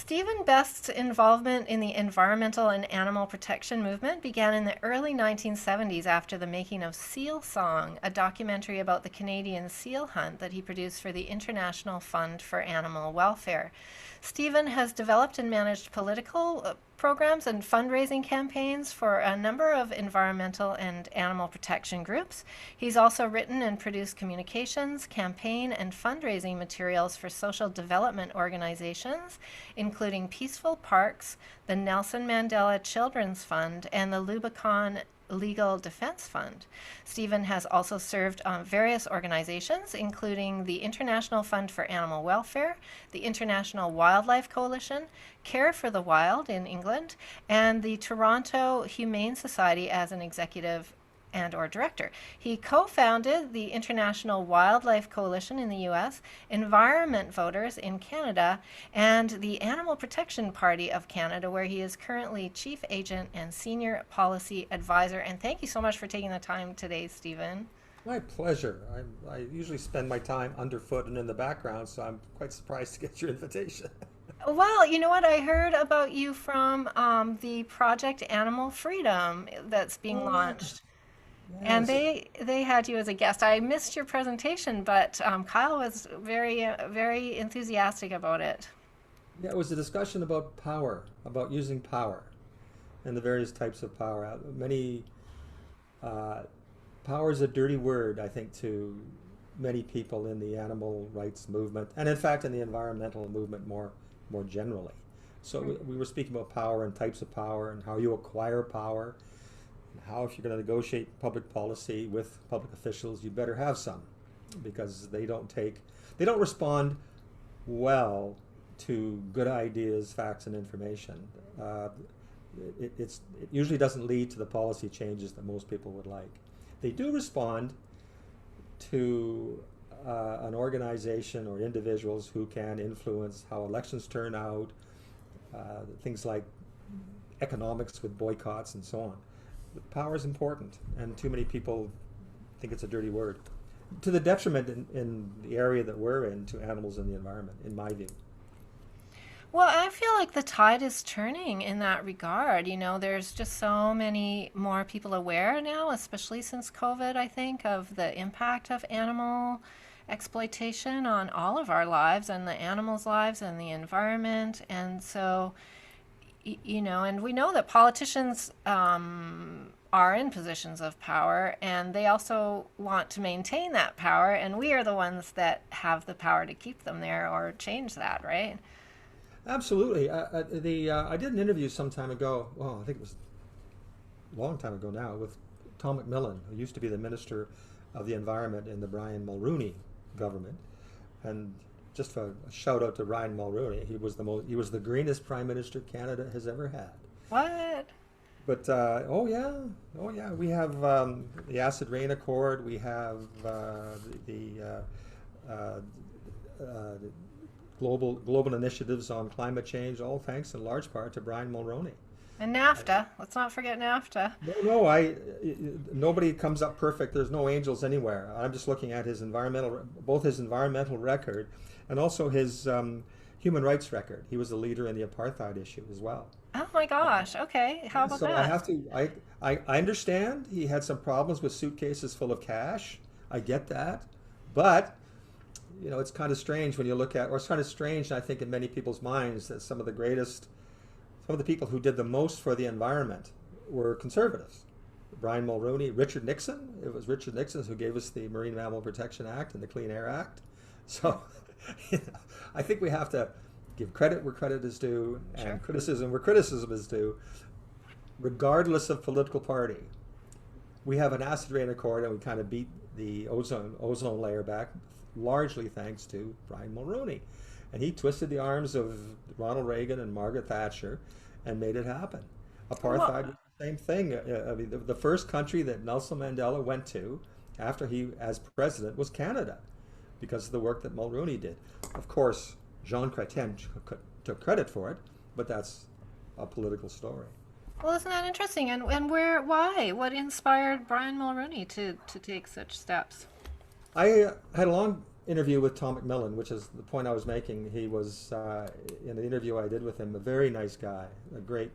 Stephen Best's involvement in the environmental and animal protection movement began in the early 1970s after the making of Seal Song, a documentary about the Canadian seal hunt that he produced for the International Fund for Animal Welfare. Stephen has developed and managed political programs and fundraising campaigns for a number of environmental and animal protection groups. He's also written and produced communications, campaign, and fundraising materials for social development organizations, including Peaceful Parks, the Nelson Mandela Children's Fund, and the Lubicon Legal Defense Fund. Stephen has also served on various organizations, including the International Fund for Animal Welfare, the International Wildlife Coalition, Care for the Wild in England, and the Toronto Humane Society as an executive and/or director. He co-founded the International Wildlife Coalition in the US, Environment Voters in Canada, and the Animal Protection Party of Canada, where he is currently chief agent and senior policy advisor. And thank you so much for taking the time today, Stephen. My pleasure. I usually spend my time underfoot and in the background, so I'm quite surprised to get your invitation. Well, you know what? I heard about you from the Project Animal Freedom that's being Oh, yeah. launched. And Yes. they had you as a guest. I missed your presentation, but Kyle was very enthusiastic about it. Yeah, it was a discussion about power, about using power and the various types of power. Many uh, power is a dirty word, I think, to many people in the animal rights movement, and in fact in the environmental movement more generally. So we were speaking about power and types of power and how you acquire power, and how if you're going to negotiate public policy with public officials, you better have some, because they don't respond well to good ideas, facts, and information. Uh, it usually doesn't lead to the policy changes that most people would like. They do respond to an organization or individuals who can influence how elections turn out, things like economics with boycotts and so on. But power is important, and too many people think it's a dirty word, to the detriment in the area that we're in to animals and the environment, in my view. Well, I feel like the tide is turning in that regard. You know, there's just so many more people aware now, especially since COVID, I think, of the impact of animal exploitation on all of our lives and the animals' lives and the environment. And so, you know, and we know that politicians are in positions of power, and they also want to maintain that power, and we are the ones that have the power to keep them there or change that, right? Absolutely. I did an interview some time ago. Well, I think it was a long time ago now, with Tom McMillan, who used to be the Minister of the Environment in the Brian Mulroney government. And just a shout out to Brian Mulroney. He was the greenest Prime Minister Canada has ever had. What? But oh yeah, we have the Acid Rain Accord. We have the global initiatives on climate change, all thanks in large part to Brian Mulroney. And NAFTA. Let's not forget NAFTA. No, nobody comes up perfect. There's no angels anywhere. I'm just looking at both his environmental record and also his human rights record. He was a leader in the apartheid issue as well. Oh my gosh. Okay. How about So I that? have to, I understand he had some problems with suitcases full of cash. I get that. But, it's kind of strange when you look at, or it's kind of strange, I think, in many people's minds that some of the people who did the most for the environment were conservatives. Brian Mulroney, Richard Nixon. It was Richard Nixon who gave us the Marine Mammal Protection Act and the Clean Air Act. So I think we have to give credit where credit is due Sure. and criticism where criticism is due, regardless of political party. We have an acid rain accord, and we kind of beat the ozone layer back, largely thanks to Brian Mulroney. And he twisted the arms of Ronald Reagan and Margaret Thatcher and made it happen. Apartheid Well, was the same thing. I mean, the first country that Nelson Mandela went to after he, as president, was Canada, because of the work that Mulroney did. Of course, Jean Chrétien took credit for it, but that's a political story. well, isn't that interesting? And why? What inspired Brian Mulroney to take such steps? I had a long interview with Tom McMillan, which is the point I was making. He was, in the interview I did with him, a very nice guy, a great,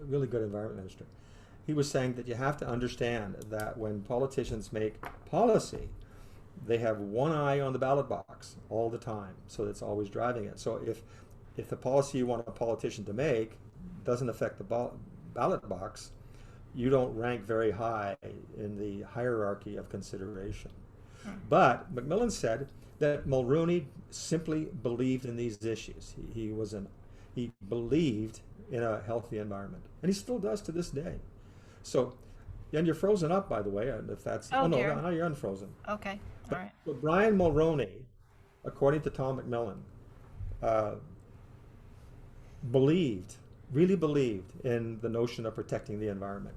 really good environment minister. He was saying that you have to understand that when politicians make policy, they have one eye on the ballot box all the time, so it's always driving it. So if the policy you want a politician to make doesn't affect the ballot box, you don't rank very high in the hierarchy of consideration. But Macmillan said that Mulrooney simply believed in these issues. He believed in a healthy environment, and he still does to this day. So, and you're frozen up, by the way. And if that's Oh no, dear. now you're unfrozen. Okay. All right. But Brian Mulroney, according to Tom McMillan, really believed in the notion of protecting the environment,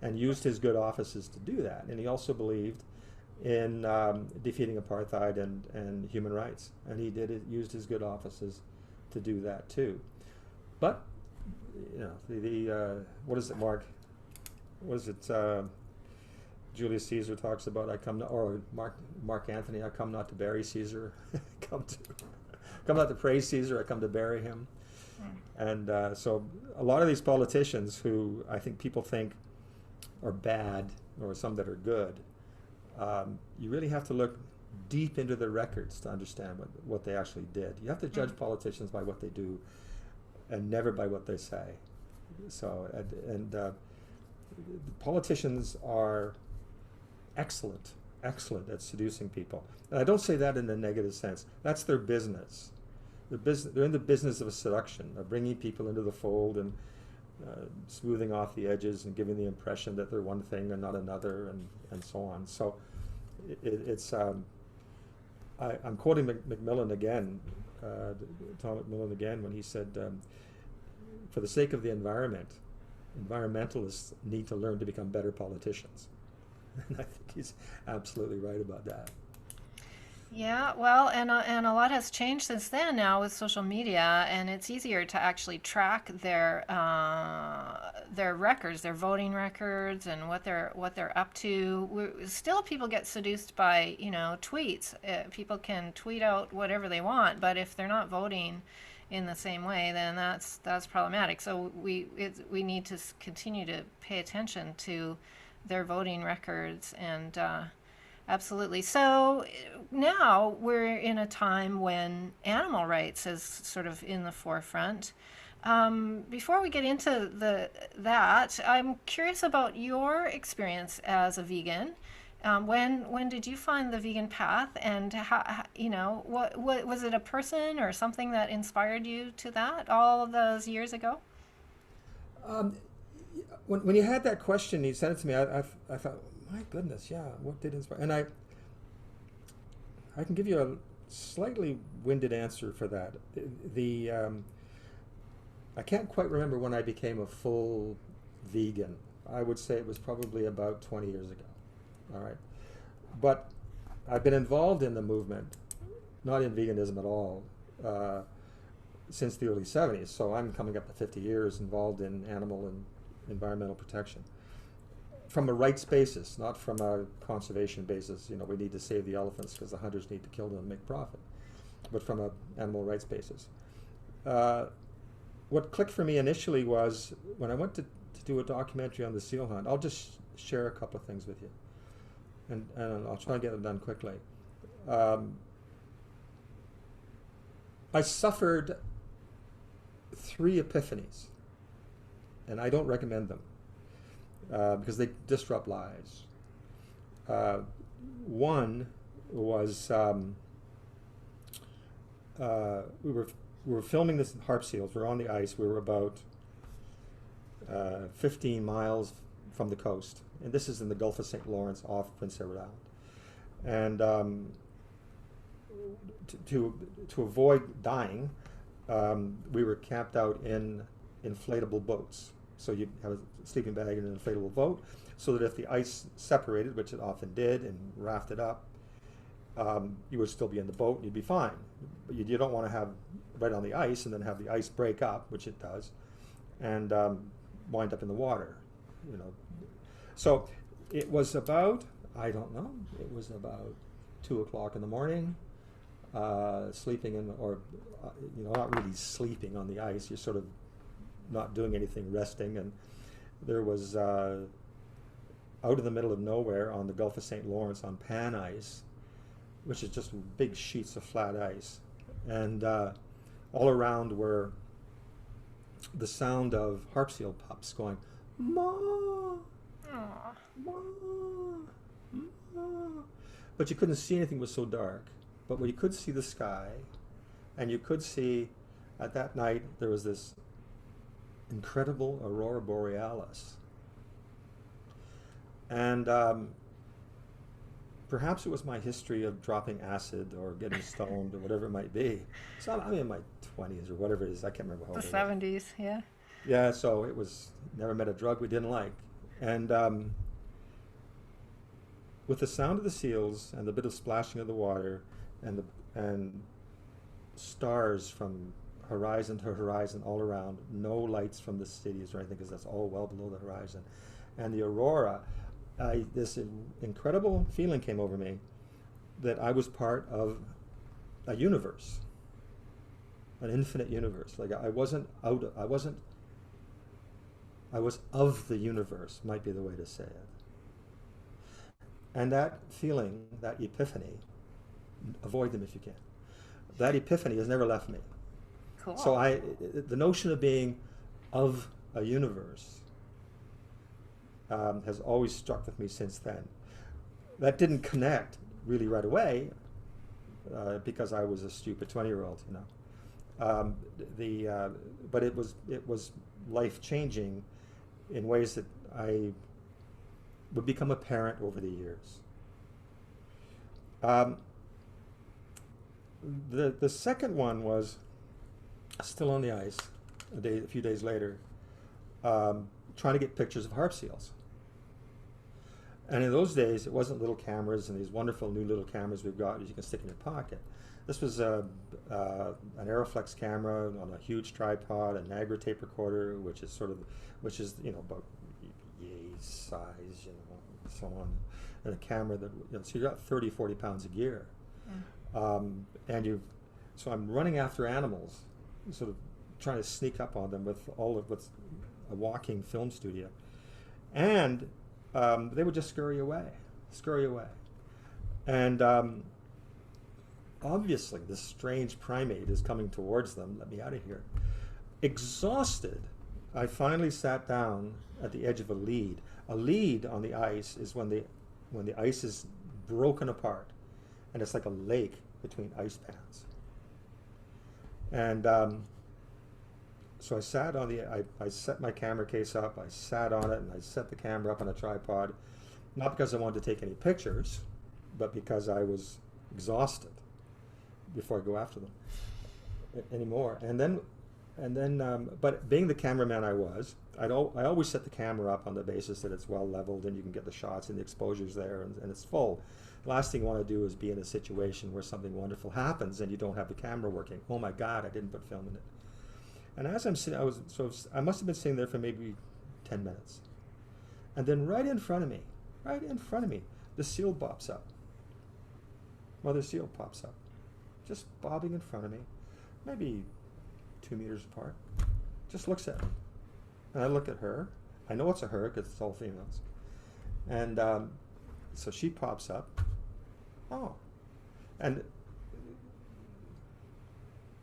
and used his good offices to do that. And he also believed in defeating apartheid and human rights, and he used his good offices to do that too. But you know, the what is it, Mark? What is it? Julius Caesar talks about, I come not, or Mark Antony, I come not to bury Caesar, come not to praise Caesar, I come to bury him. And so a lot of these politicians who I think people think are bad, or some that are good, you really have to look deep into their records to understand what they actually did. You have to judge politicians by what they do and never by what they say. So, politicians are excellent at seducing people. And I don't say that in a negative sense. That's their business. They're in the business of seduction, of bringing people into the fold and smoothing off the edges and giving the impression that they're one thing and not another, and so on. So I'm quoting Macmillan again, Tom McMillan again, when he said, for the sake of the environment, environmentalists need to learn to become better politicians. And I think he's absolutely right about that. Yeah, well, and a lot has changed since then now with social media, and it's easier to actually track their records, their voting records, and what they're up to. Still, people get seduced by tweets. People can tweet out whatever they want, but if they're not voting in the same way, then that's problematic. So we need to continue to pay attention to their voting records, and absolutely. So now we're in a time when animal rights is sort of in the forefront. Before we get into that, I'm curious about your experience as a vegan. When did you find the vegan path, and how, what was it, a person or something that inspired you to that all of those years ago? When you had that question, you sent it to me, I thought, my goodness, yeah, what did inspire? And I can give you a slightly winded answer for that. I can't quite remember when I became a full vegan. I would say it was probably about 20 years ago. All right. But I've been involved in the movement, not in veganism at all, since the early 70s. So I'm coming up to 50 years involved in animal and environmental protection. From a rights basis, not from a conservation basis. We need to save the elephants because the hunters need to kill them and make profit. But from an animal rights basis. What clicked for me initially was when I went to do a documentary on the seal hunt. I'll just share a couple of things with you. And I'll try and get them done quickly. I suffered 3 epiphanies, and I don't recommend them because they disrupt lives. One was we were filming this harp seals. We were on the ice. We were about 15 miles from the coast, and this is in the Gulf of St. Lawrence off Prince Edward Island. And to avoid dying, we were camped out in inflatable boats. So you'd have a sleeping bag in an inflatable boat, so that if the ice separated, which it often did, and rafted up, you would still be in the boat and you'd be fine. But you don't want to have right on the ice and then have the ice break up, which it does, and wind up in the water. So it was about, I don't know, it was about 2 o'clock in the morning. sleeping in, or not really sleeping on the ice. You're sort of not doing anything, resting. And there was out in the middle of nowhere on the Gulf of St. Lawrence on pan ice, which is just big sheets of flat ice, and all around were the sound of harp seal pups going, "Ma, Aw. ma, ma." But you couldn't see anything, it was so dark. But you could see the sky, and you could see, at that night, there was this incredible aurora borealis. And perhaps it was my history of dropping acid or getting stoned or whatever it might be. So I'm in my 20s or whatever it is. I can't remember how old The I was. 70s, yeah. Yeah, so it was, never met a drug we didn't like. And with the sound of the seals and the bit of splashing of the water and stars from horizon to horizon all around, no lights from the cities or anything because that's all well below the horizon, and the aurora, this incredible feeling came over me that I was part of a universe, an infinite universe. Like I was of the universe, might be the way to say it. And that feeling, that epiphany, avoid them if you can, that epiphany has never left me. Cool. So the notion of being of a universe has always struck with me since then. That didn't connect really right away because I was a stupid 20-year-old, but it was life-changing in ways that I would become apparent over the years. The second one was still on the ice a few days later, trying to get pictures of harp seals. And in those days, it wasn't little cameras and these wonderful new little cameras we've got that you can stick in your pocket. This was an Aeroflex camera on a huge tripod, a Niagara tape recorder, which is about yay size, so on, and a camera that, so you got 30, 40 pounds of gear. Mm. So I'm running after animals, sort of trying to sneak up on them with a walking film studio. And they would just scurry away. And obviously this strange primate is coming towards them. Let me out of here. Exhausted, I finally sat down at the edge of a lead. A lead on the ice is when the ice is broken apart, and it's like a lake between ice pans. And so I sat on I set my camera case up, I sat on it, and I set the camera up on a tripod, not because I wanted to take any pictures, but because I was exhausted before I go after them anymore. And then, but being the cameraman I was, I always set the camera up on the basis that it's well leveled and you can get the shots and the exposure's there and it's full. The last thing you want to do is be in a situation where something wonderful happens and you don't have the camera working. Oh my God, I didn't put film in it. And as I'm sitting, I must have been sitting there for maybe 10 minutes. And then right in front of me, the seal pops up. Mother seal pops up, just bobbing in front of me, maybe 2 meters apart, just looks at me. And I look at her. I know it's a her because it's all females. And so she pops up. Oh. And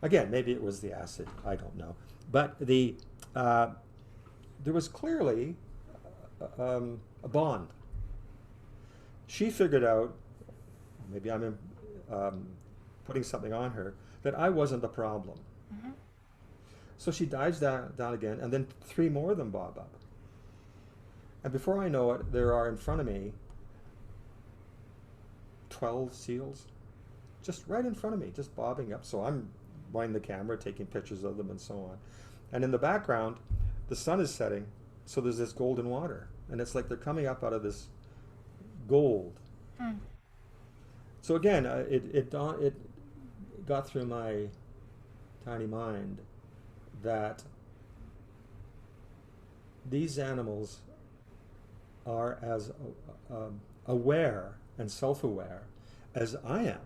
again, maybe it was the acid, I don't know. But there was clearly a bond. She figured out, maybe I'm putting something on her, that I wasn't the problem. Mm-hmm. So she dives down again, and then 3 more of them bob up. And before I know it, there are in front of me 12 seals, just right in front of me, just bobbing up. So I'm winding the camera, taking pictures of them and so on. And in the background, the sun is setting, so there's this golden water. And it's like they're coming up out of this gold. Mm. So again, it got through my tiny mind that these animals are as aware and self-aware as I am.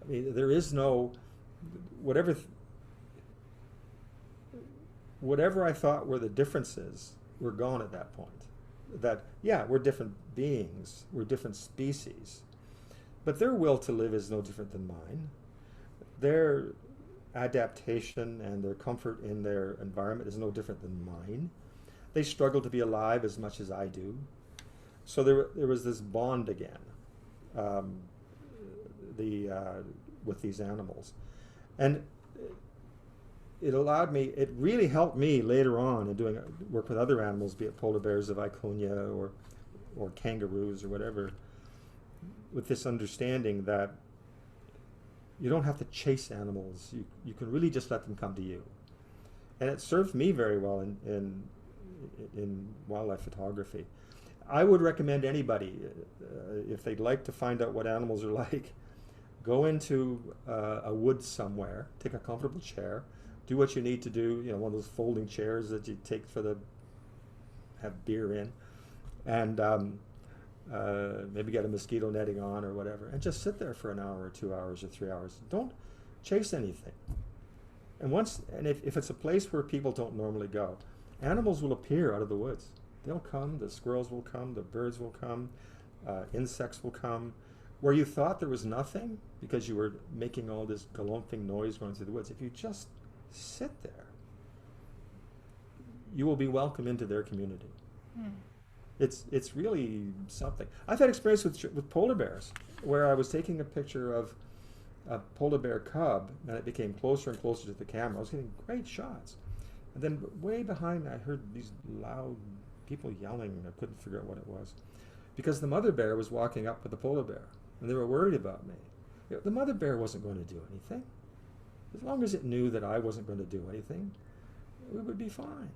I mean, there is no, whatever, whatever I thought were the differences were gone at that point. That, yeah, we're different beings, we're different species, but their will to live is no different than mine. Their adaptation and their comfort in their environment is no different than mine. They struggle to be alive as much as I do. So there was this bond again, with these animals. And it allowed me, it really helped me later on in doing work with other animals, be it polar bears of Viconia or kangaroos or whatever, with this understanding that you don't have to chase animals. You can really just let them come to you. And it served me very well in wildlife photography. I would recommend anybody, if they'd like to find out what animals are like, go into a woods somewhere, take a comfortable chair, do what you need to do, you know, one of those folding chairs that you take have beer in, and maybe get a mosquito netting on or whatever, and just sit there for an hour or 2 hours or 3 hours. Don't chase anything. And if it's a place where people don't normally go, animals will appear out of the woods. They'll come, the squirrels will come, the birds will come, insects will come. Where you thought there was nothing because you were making all this galumphing noise going through the woods, if you just sit there, you will be welcome into their community. Mm. It's really something. I've had experience with polar bears where I was taking a picture of a polar bear cub and it became closer and closer to the camera. I was getting great shots. And then way behind me I heard these loud people yelling and I couldn't figure out what it was. Because the mother bear was walking up with the polar bear and they were worried about me. You know, the mother bear wasn't going to do anything. As long as it knew that I wasn't going to do anything, we would be fine.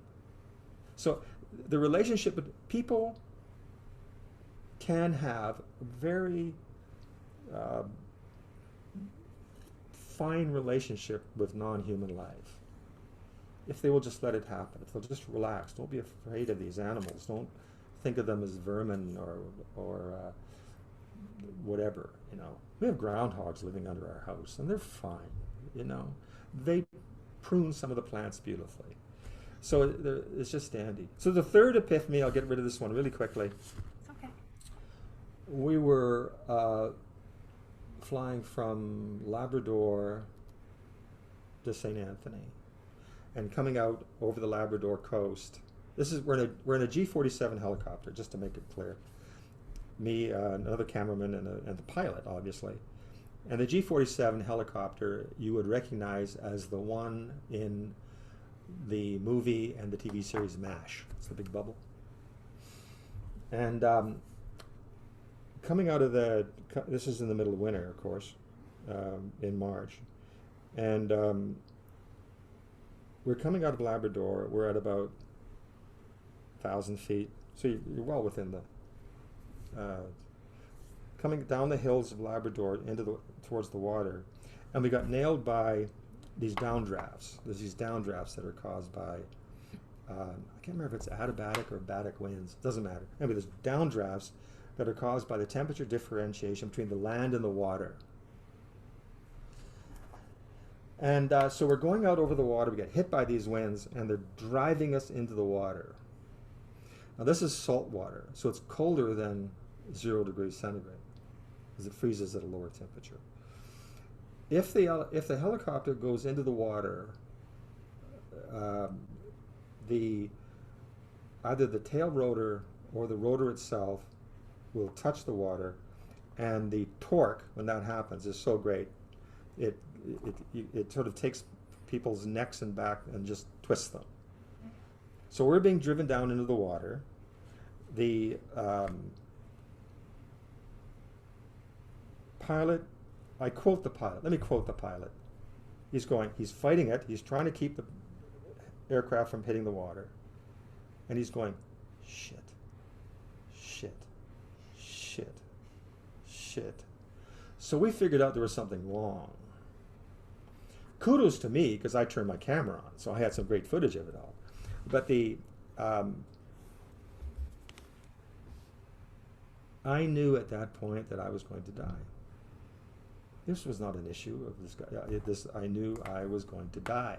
So the relationship with people can have a very fine relationship with non-human life if they will just let it happen, if they'll just relax. Don't be afraid of these animals. Don't think of them as vermin or whatever, you know. We have groundhogs living under our house and they're fine, you know. They prune some of the plants beautifully. So it's just dandy. So the third epiphany, I'll get rid of this one really quickly. It's okay. We were flying from Labrador to St. Anthony and coming out over the Labrador coast. We're in a G-47 helicopter, just to make it clear. Me, another cameraman, and the pilot, obviously. And the G-47 helicopter you would recognize as the one in the movie and the TV series MASH. It's the big bubble. And coming out of this is in the middle of winter, of course, in March. And we're coming out of Labrador. We're at about 1,000 feet. So you're well within the, coming down the hills of Labrador towards the water. And we got nailed by these downdrafts. There's these downdrafts that are caused by, I can't remember if it's adiabatic or batic winds. It doesn't matter. Anyway, there's downdrafts that are caused by the temperature differentiation between the land and the water. And so we're going out over the water. We get hit by these winds, and they're driving us into the water. Now, this is salt water, so it's colder than 0 degrees centigrade, because it freezes at a lower temperature. If the helicopter goes into the water, either the tail rotor or the rotor itself will touch the water, and the torque when that happens is so great, it sort of takes people's necks and back and just twists them. So we're being driven down into the water. The pilot, I quote the pilot. Let me quote the pilot. He's fighting it. He's trying to keep the aircraft from hitting the water. And he's going, shit, shit, shit, shit. So we figured out there was something wrong. Kudos to me, because I turned my camera on, so I had some great footage of it all. But I knew at that point that I was going to die. this was not an issue of this guy. I knew I was going to die.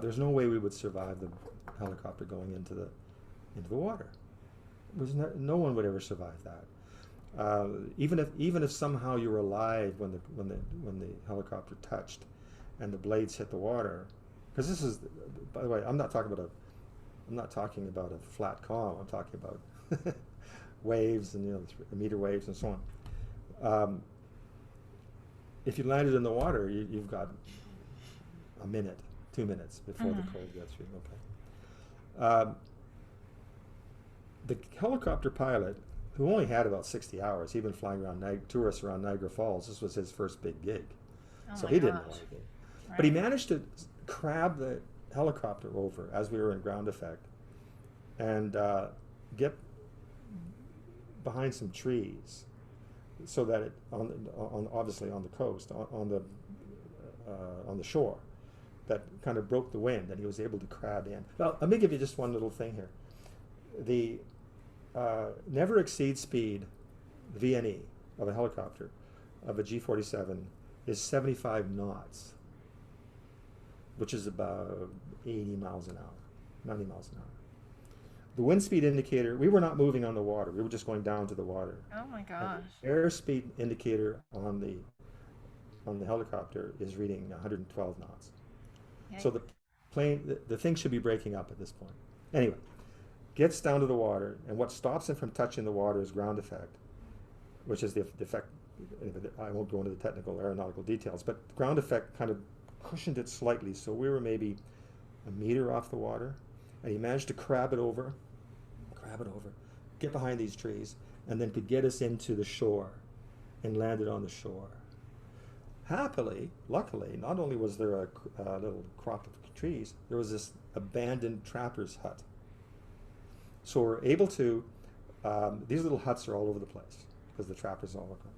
There's no way we would survive the helicopter going into the water. No one would ever survive that. Even if somehow you were alive when the helicopter touched and the blades hit the water, because this is, by the way, I'm not talking about a flat calm. I'm talking about waves and meter waves and so on. If you landed in the water, you've got a minute, 2 minutes before the cold gets you. Okay. The helicopter pilot, who only had about 60 hours, he'd been flying around tourists around Niagara Falls. This was his first big gig, so he didn't know anything. Right. But he managed to crab the helicopter over as we were in ground effect, and get behind some trees, so that it obviously on the coast, on the shore, that kind of broke the wind, and he was able to crab in. Now, let me give you just one little thing here. The never exceed speed, the VNE of a helicopter, of a G-47, is 75 knots, which is about 80 miles an hour, 90 miles an hour. The wind speed indicator, we were not moving on the water, we were just going down to the water. Oh my gosh. The airspeed indicator on the helicopter is reading 112 knots. Yikes. So the plane, the thing should be breaking up at this point. Anyway, gets down to the water, and what stops him from touching the water is ground effect, which is the effect. I won't go into the technical aeronautical details, but ground effect kind of cushioned it slightly, so we were maybe a meter off the water, and he managed to crab it over, get behind these trees, and then could get us into the shore and landed on the shore. Happily, luckily, not only was there a little crop of trees, there was this abandoned trapper's hut. So we're able to, these little huts are all over the place because the trappers are all over.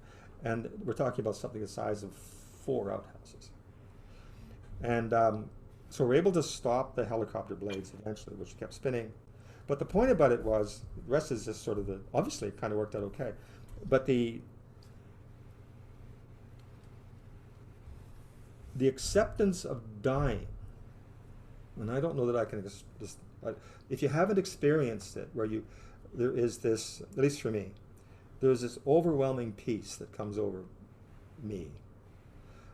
And we're talking about something the size of 4 outhouses. And so we're able to stop the helicopter blades eventually, which kept spinning. But the point about it was, the rest is just sort of obviously it kind of worked out okay. But the acceptance of dying, and I don't know that I can just if you haven't experienced it, where there is this, at least for me, there's this overwhelming peace that comes over me.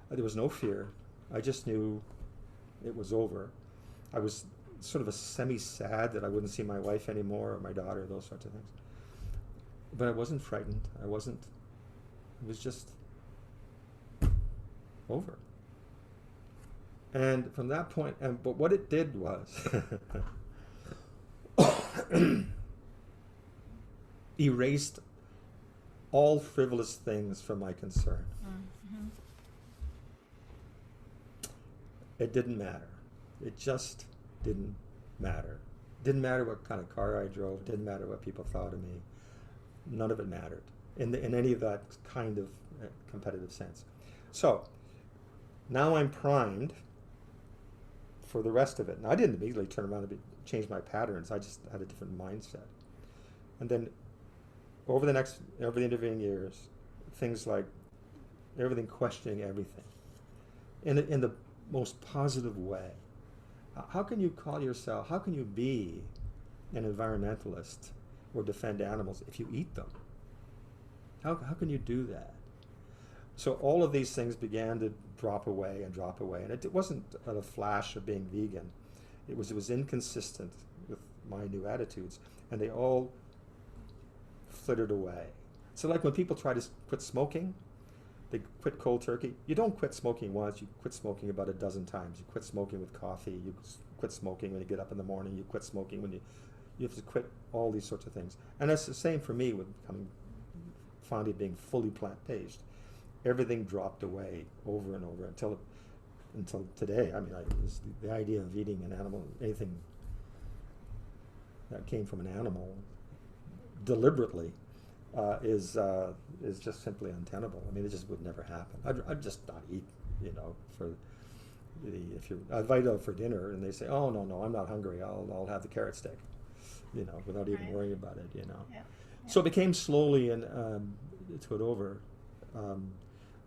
There was no fear. I just knew it was over. I was sort of a semi-sad that I wouldn't see my wife anymore, or my daughter, those sorts of things. But I wasn't frightened. It was just over. And from that point, but what it did was erased all frivolous things from my concern. Mm-hmm. It didn't matter. It just didn't matter. Didn't matter what kind of car I drove. Didn't matter what people thought of me. None of it mattered in any of that kind of competitive sense. So now I'm primed for the rest of it. And I didn't immediately turn around and change my patterns. I just had a different mindset. And then over the intervening years, things like everything, questioning everything in the most positive way. How can you be an environmentalist or defend animals if you eat them? How can you do that? So all of these things began to drop away, and it wasn't a flash of being vegan. It was inconsistent with my new attitudes, and they all flittered away. So like when people try to quit smoking, they quit cold turkey. You don't quit smoking once, you quit smoking about a dozen times. You quit smoking with coffee, you quit smoking when you get up in the morning, you quit smoking when you have to quit all these sorts of things. And that's the same for me with finally being fully plant-based. Everything dropped away over and over until today. I mean, the idea of eating an animal, anything that came from an animal deliberately, is just simply untenable. I mean, it just would never happen. I'd just not eat, if you're invited out for dinner and they say, oh no, I'm not hungry, I'll have the carrot stick, without even worrying about it, Yeah. So it became slowly and to it over.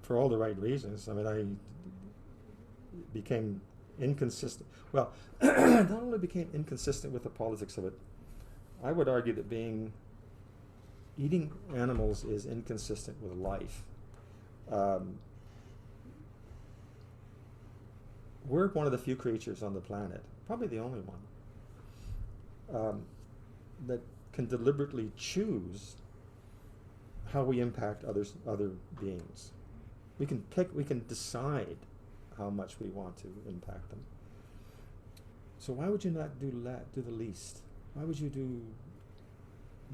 for all the right reasons. I mean, I became inconsistent. Well, not only became inconsistent with the politics of it, I would argue that eating animals is inconsistent with life. We're one of the few creatures on the planet, probably the only one, that can deliberately choose how we impact other beings. We can decide how much we want to impact them. So why would you not do the least? Why would you do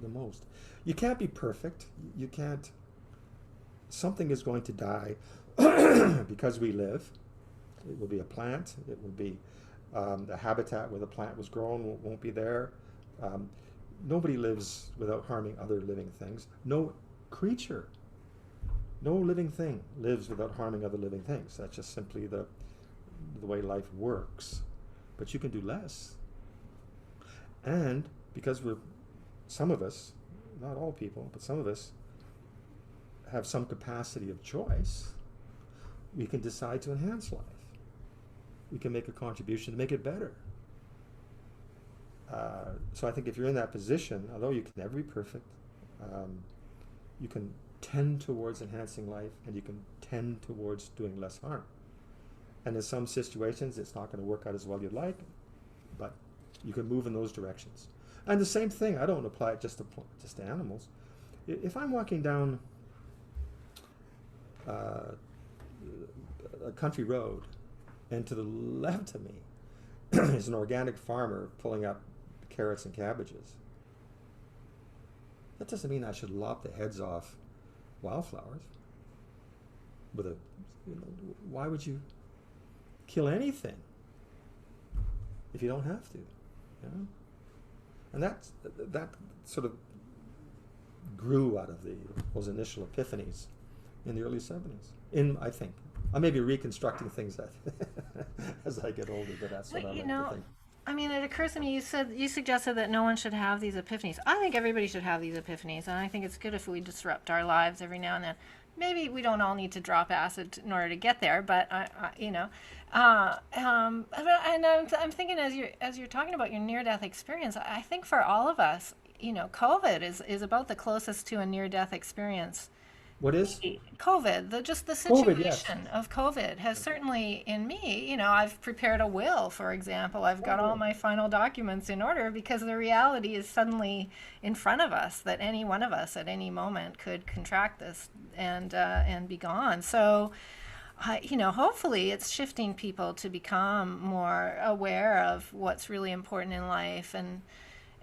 the most? You can't be perfect. You can't. Something is going to die because we live. It will be a plant. It will be the habitat where the plant was grown won't be there. Nobody lives without harming other living things. No creature, no living thing lives without harming other living things. That's just simply the way life works. But you can do less. And because some of us, not all people, but some of us have some capacity of choice, we can decide to enhance life. We can make a contribution to make it better. So I think if you're in that position, although you can never be perfect, you can tend towards enhancing life, and you can tend towards doing less harm. And in some situations, it's not going to work out as well you'd like, but you can move in those directions. And the same thing, I don't apply it just to animals. If I'm walking down a country road, and to the left of me is an organic farmer pulling up carrots and cabbages, that doesn't mean I should lop the heads off wildflowers. Why would you kill anything if you don't have to? You know? And that sort of grew out of those initial epiphanies in the early 70s. I think I may be reconstructing things as I get older, but that's what I like to think. I mean, it occurs to me, you suggested that no one should have these epiphanies. I think everybody should have these epiphanies, and I think it's good if we disrupt our lives every now and then. Maybe we don't all need to drop acid in order to get there, but and I'm thinking as you're talking about your near-death experience, I think for all of us, COVID is about the closest to a near-death experience. What is? COVID, just the COVID, yes. situation of COVID has certainly, in me, I've prepared a will, for example. I've got all my final documents in order because the reality is suddenly in front of us that any one of us at any moment could contract this and be gone. So, hopefully it's shifting people to become more aware of what's really important in life. And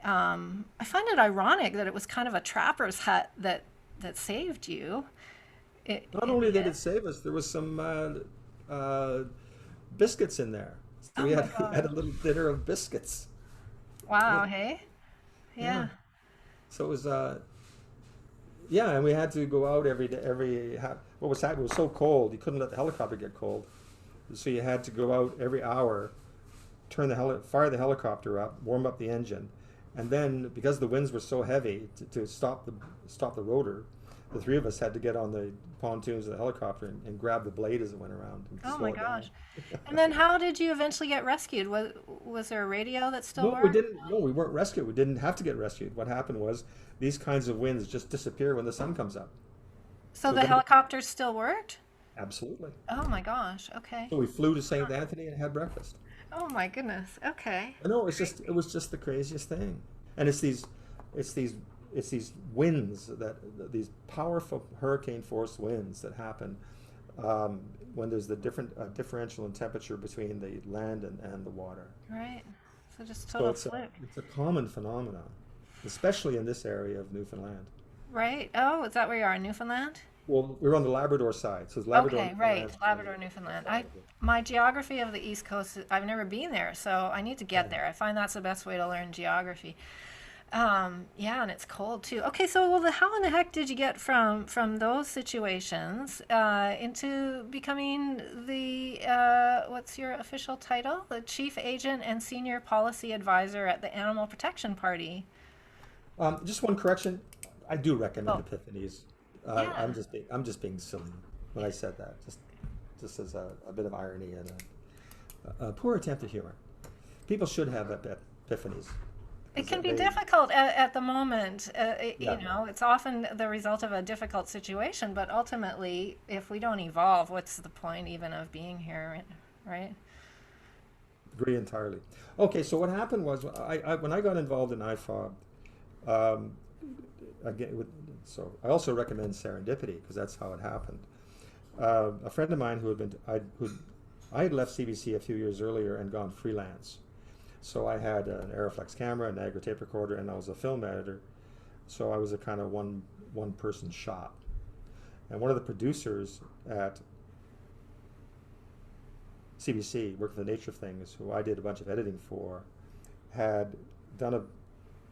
I find it ironic that it was kind of a trapper's hut that saved you. Not only did it save us, there was some biscuits in there. So we had a little dinner of biscuits. Wow, hey? Yeah. So it was, and we had to go out every day. What was happening, it was so cold, you couldn't let the helicopter get cold. So you had to go out every hour, fire the helicopter up, warm up the engine. And then, because the winds were so heavy, to stop the rotor, the three of us had to get on the pontoons of the helicopter and grab the blade as it went around. Oh my gosh! And then, how did you eventually get rescued? Was there a radio that still worked? We didn't. No, we weren't rescued. We didn't have to get rescued. What happened was these kinds of winds just disappear when the sun comes up. So the helicopters still worked? Absolutely. Oh my gosh! Okay. So we flew to St. Anthony and had breakfast. Oh my goodness. Okay. No, it was just the craziest thing. And it's these winds these powerful hurricane force winds that happen when there's the differential in temperature between the land and the water. Right. So just total fluke. It's a common phenomenon, especially in this area of Newfoundland. Right. Oh, is that where you are in Newfoundland? Well, we're on the Labrador side, so it's Labrador. Okay, right, Labrador, Newfoundland. My geography of the East Coast, I've never been there, so I need to get there. I find that's the best way to learn geography. And it's cold too. Okay, so how in the heck did you get from those situations into becoming the what's your official title? The Chief Agent and Senior Policy Advisor at the Animal Protection Party. Just one correction. I do recommend Epiphanies. Yeah. I'm just being silly. when I said that, just as a bit of irony and a poor attempt at humor. People should have epiphanies. It 'Cause can be they, difficult at the moment. yeah, It's often the result of a difficult situation, but ultimately, if we don't evolve, what's the point even of being here, right? agree entirely. Okay, so what happened was when I got involved in IFOB, um, again, so I also recommend serendipity because that's how it happened. A friend of mine I had left CBC a few years earlier and gone freelance. So I had an Aeroflex camera, an Niagara tape recorder, and I was a film editor. So I was a kind of one person shop. And one of the producers at CBC, working for the Nature of Things, who I did a bunch of editing for, had done a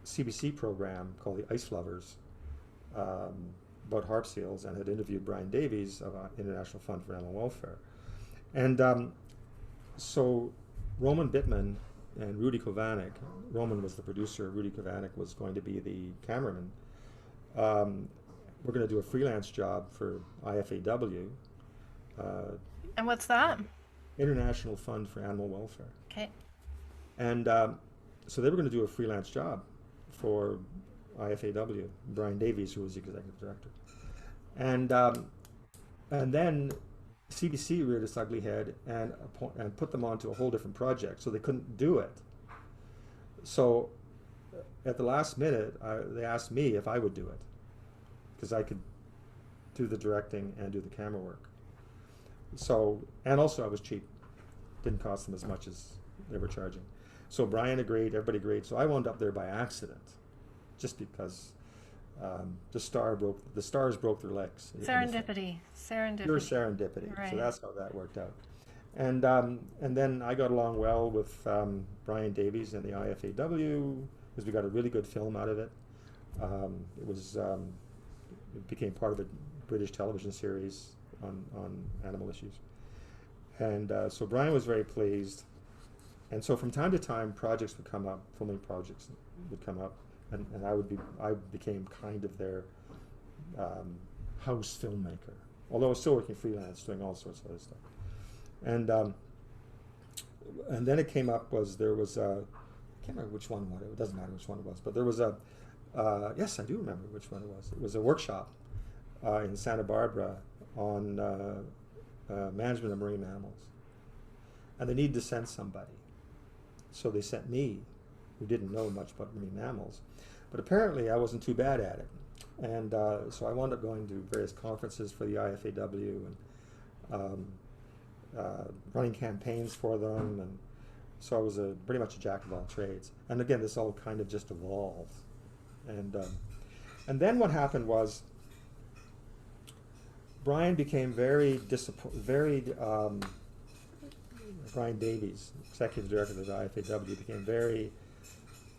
CBC program called the Ice Lovers about harp seals, and had interviewed Brian Davies of International Fund for Animal Welfare. And so Roman Bittman and Rudy Kovanec, Roman was the producer, Rudy Kovanec was going to be the cameraman. We're going to do a freelance job for IFAW, uh, And what's that? International Fund for Animal Welfare. Okay. And so they were going to do a freelance job for IFAW, Brian Davies, who was the executive director. And then CBC reared its ugly head and put them onto a whole different project, so they couldn't do it. So at the last minute, they asked me if I would do it, because I could do the directing and do the camera work. So, and also I was cheap. Didn't cost them as much as they were charging. So Brian agreed, everybody agreed. So I wound up there by accident, just because the stars broke their legs. Serendipity. Pure serendipity. Right. So that's how that worked out. And then I got along well with Brian Davies and the IFAW because we got a really good film out of it. It became part of a British television series on animal issues. And so Brian was very pleased. And so from time to time, projects would come up, filming projects would come up, and I became kind of their house filmmaker. Although I was still working freelance, doing all sorts of other stuff. And then it came up there was I can't remember which one it doesn't matter which one it was, but there was yes, I do remember which one it was. It was a workshop in Santa Barbara on management of marine mammals, and they needed to send somebody. So they sent me, who didn't know much about marine mammals, but apparently I wasn't too bad at it. And so I wound up going to various conferences for the IFAW and running campaigns for them. And so I was pretty much a jack of all trades. And again, this all kind of just evolved. And then what happened was Brian became very Brian Davies, executive director of the IFAW, became very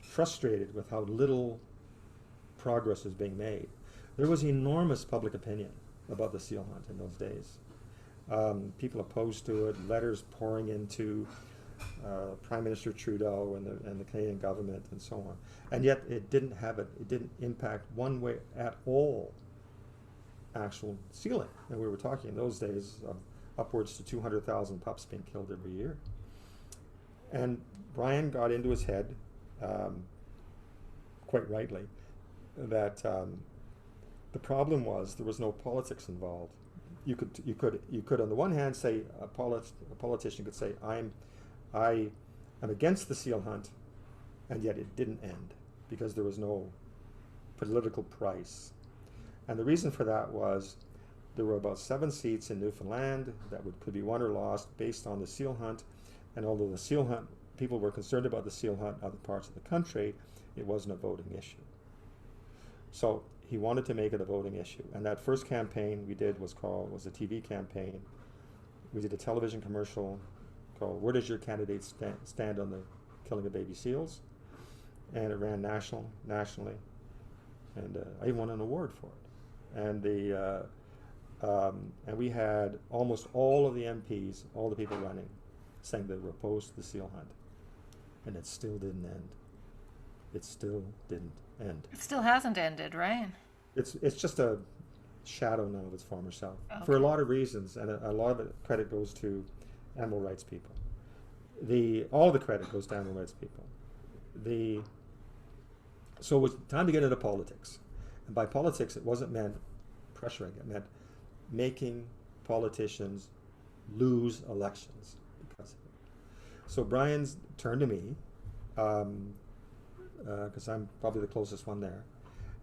frustrated with how little progress was being made. There was enormous public opinion about the seal hunt in those days. People opposed to it, letters pouring into Prime Minister Trudeau and the Canadian government and so on. And yet it didn't impact one way at all actual sealing. And we were talking in those days of upwards to 200,000 pups being killed every year. And Brian got into his head, quite rightly, that the problem was there was no politics involved. You could on the one hand say a politician could say I am against the seal hunt, and yet it didn't end because there was no political price. And the reason for that was there were about 7 seats in Newfoundland that could be won or lost based on the seal hunt. And although the seal hunt, people were concerned about the seal hunt in other parts of the country, it wasn't a voting issue. So he wanted to make it a voting issue. And that first campaign we did was a TV campaign. We did a television commercial called "Where Does Your Candidate Stand on the Killing of Baby Seals?" And it ran nationally. And I even won an award for it. And we had almost all of the MPs, all the people running, saying they were opposed to the seal hunt. And it still didn't end. It still didn't end. It still hasn't ended, right? It's just a shadow now of its former self for a Okay. lot of reasons, and a lot of it credit goes to animal rights people. All the credit goes to animal rights people. The So it was time to get into politics, and by politics it wasn't meant pressuring; it meant making politicians lose elections because of it. So Brian's turned to me, because I'm probably the closest one there,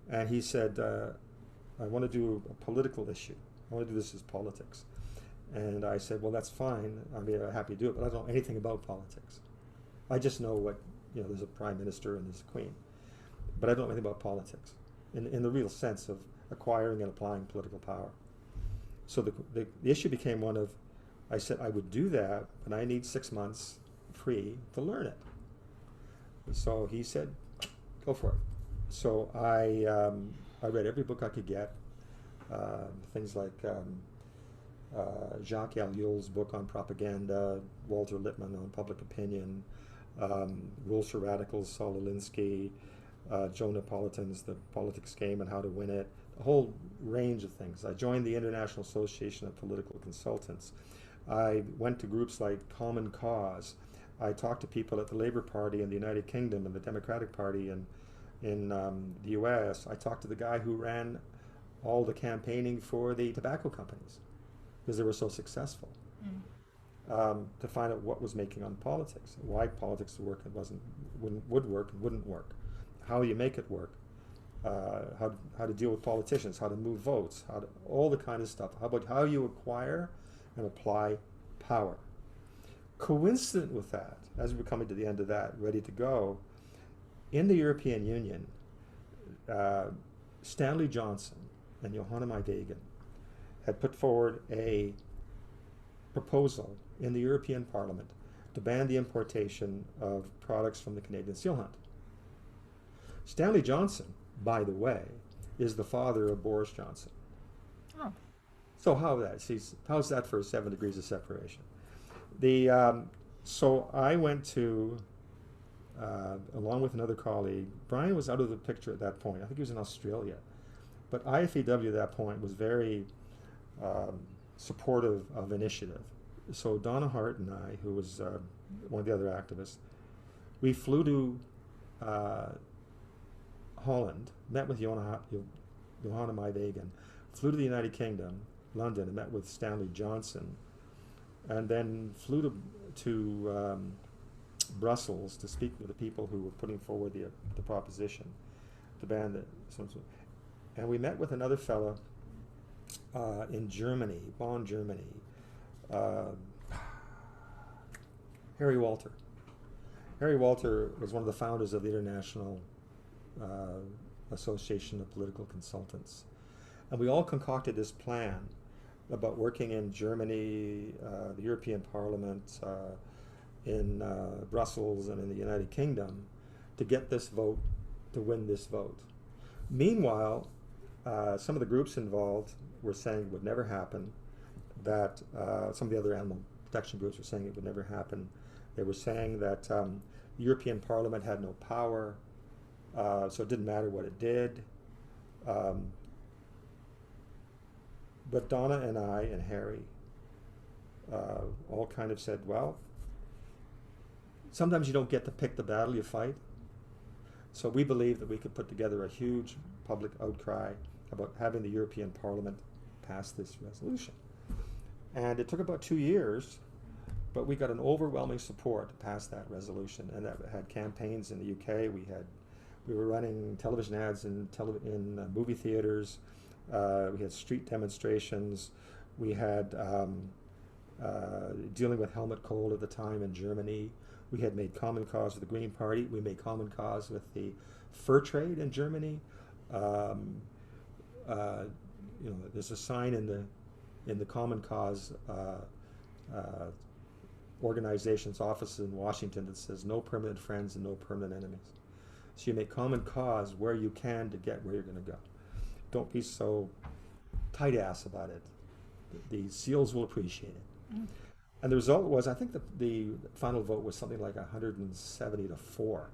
and he said, I want to do a political issue. I want to do this as politics. And I said, well, that's fine. I'd be happy to do it, but I don't know anything about politics. I just know there's a prime minister and there's a queen, but I don't know anything about politics in the real sense of acquiring and applying political power. So the issue became one of, I said I would do that, but I need 6 months free to learn it. So he said, go for it. So I read every book I could get, things like Jacques Ellul's book on propaganda, Walter Lippmann on public opinion, Rules for Radicals, Saul Alinsky, Joe Napolitan's The Politics Game and How to Win It, a whole range of things. I joined the International Association of Political Consultants. I went to groups like Common Cause. I talked to people at the Labour Party in the United Kingdom and the Democratic Party in the US. I talked to the guy who ran all the campaigning for the tobacco companies because they were so successful, to find out what was making on politics, why politics would work and would work and wouldn't work, how you make it work, how to deal with politicians, how to move votes, all the kind of stuff. How about how you acquire and apply power. Coincident with that, as we're coming to the end of that, ready to go, in the European Union, Stanley Johnson and Johanna Maidegen had put forward a proposal in the European Parliament to ban the importation of products from the Canadian seal hunt. Stanley Johnson, by the way, is the father of Boris Johnson. Oh. So how's that for 7 degrees of separation? So I went to, along with another colleague. Brian was out of the picture at that point. I think he was in Australia. But IFEW at that point was very supportive of initiative. So Donna Hart and I, who was one of the other activists, we flew to Holland, met with Johanna Maidegen, flew to the United Kingdom, London, and met with Stanley Johnson, and then flew to Brussels to speak with the people who were putting forward the proposition to ban the. And we met with another fellow in Germany, Bonn, Germany, Harry Walter. Harry Walter was one of the founders of the International Association of Political Consultants. And we all concocted this plan about working in Germany, the European Parliament, in Brussels, and in the United Kingdom to get this vote, to win this vote. Meanwhile, some of the groups involved were saying it would never happen, that some of the other animal protection groups were saying it would never happen. They were saying that the European Parliament had no power, so it didn't matter what it did. But Donna and I and Harry all kind of said, well, sometimes you don't get to pick the battle you fight. So we believed that we could put together a huge public outcry about having the European Parliament pass this resolution. And it took about 2 years, but we got an overwhelming support to pass that resolution, and that had campaigns in the UK. We were running television ads in movie theaters. We had street demonstrations. We had dealing with helmet cold at the time in Germany. We had made common cause with the Green Party. We made common cause with the fur trade in Germany. There's a sign in the Common Cause organization's office in Washington that says "No permanent friends and no permanent enemies." So you make common cause where you can to get where you're going to go. Don't be so tight ass about it. The SEALs will appreciate it. Mm. And the result was, I think the final vote was something like 170 to 4,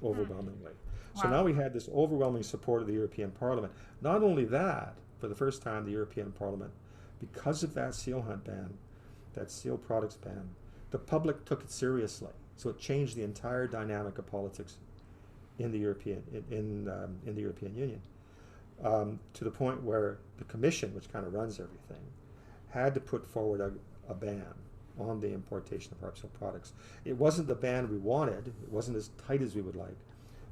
overwhelmingly. Wow. So now we had this overwhelming support of the European Parliament. Not only that, for the first time, the European Parliament, because of that seal hunt ban, that seal products ban, the public took it seriously. So it changed the entire dynamic of politics in the European in the European Union, to the point where the Commission, which kind of runs everything, had to put forward a ban on the importation of hard seal products. It wasn't the ban we wanted. It wasn't as tight as we would like,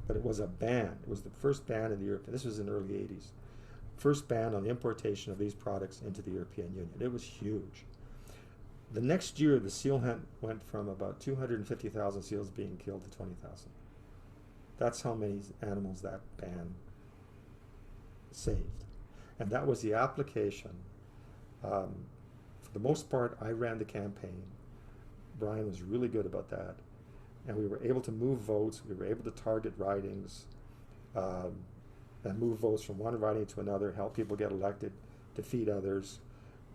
but it was a ban. It was the first ban in the Europe. This was in the early '80s. First ban on the importation of these products into the European Union. It was huge. The next year, the seal hunt went from about 250,000 seals being killed to 20,000. That's how many animals that ban saved. And that was the application. For the most part, I ran the campaign. Brian was really good about that. And we were able to move votes. We were able to target ridings and move votes from one riding to another, help people get elected, defeat others.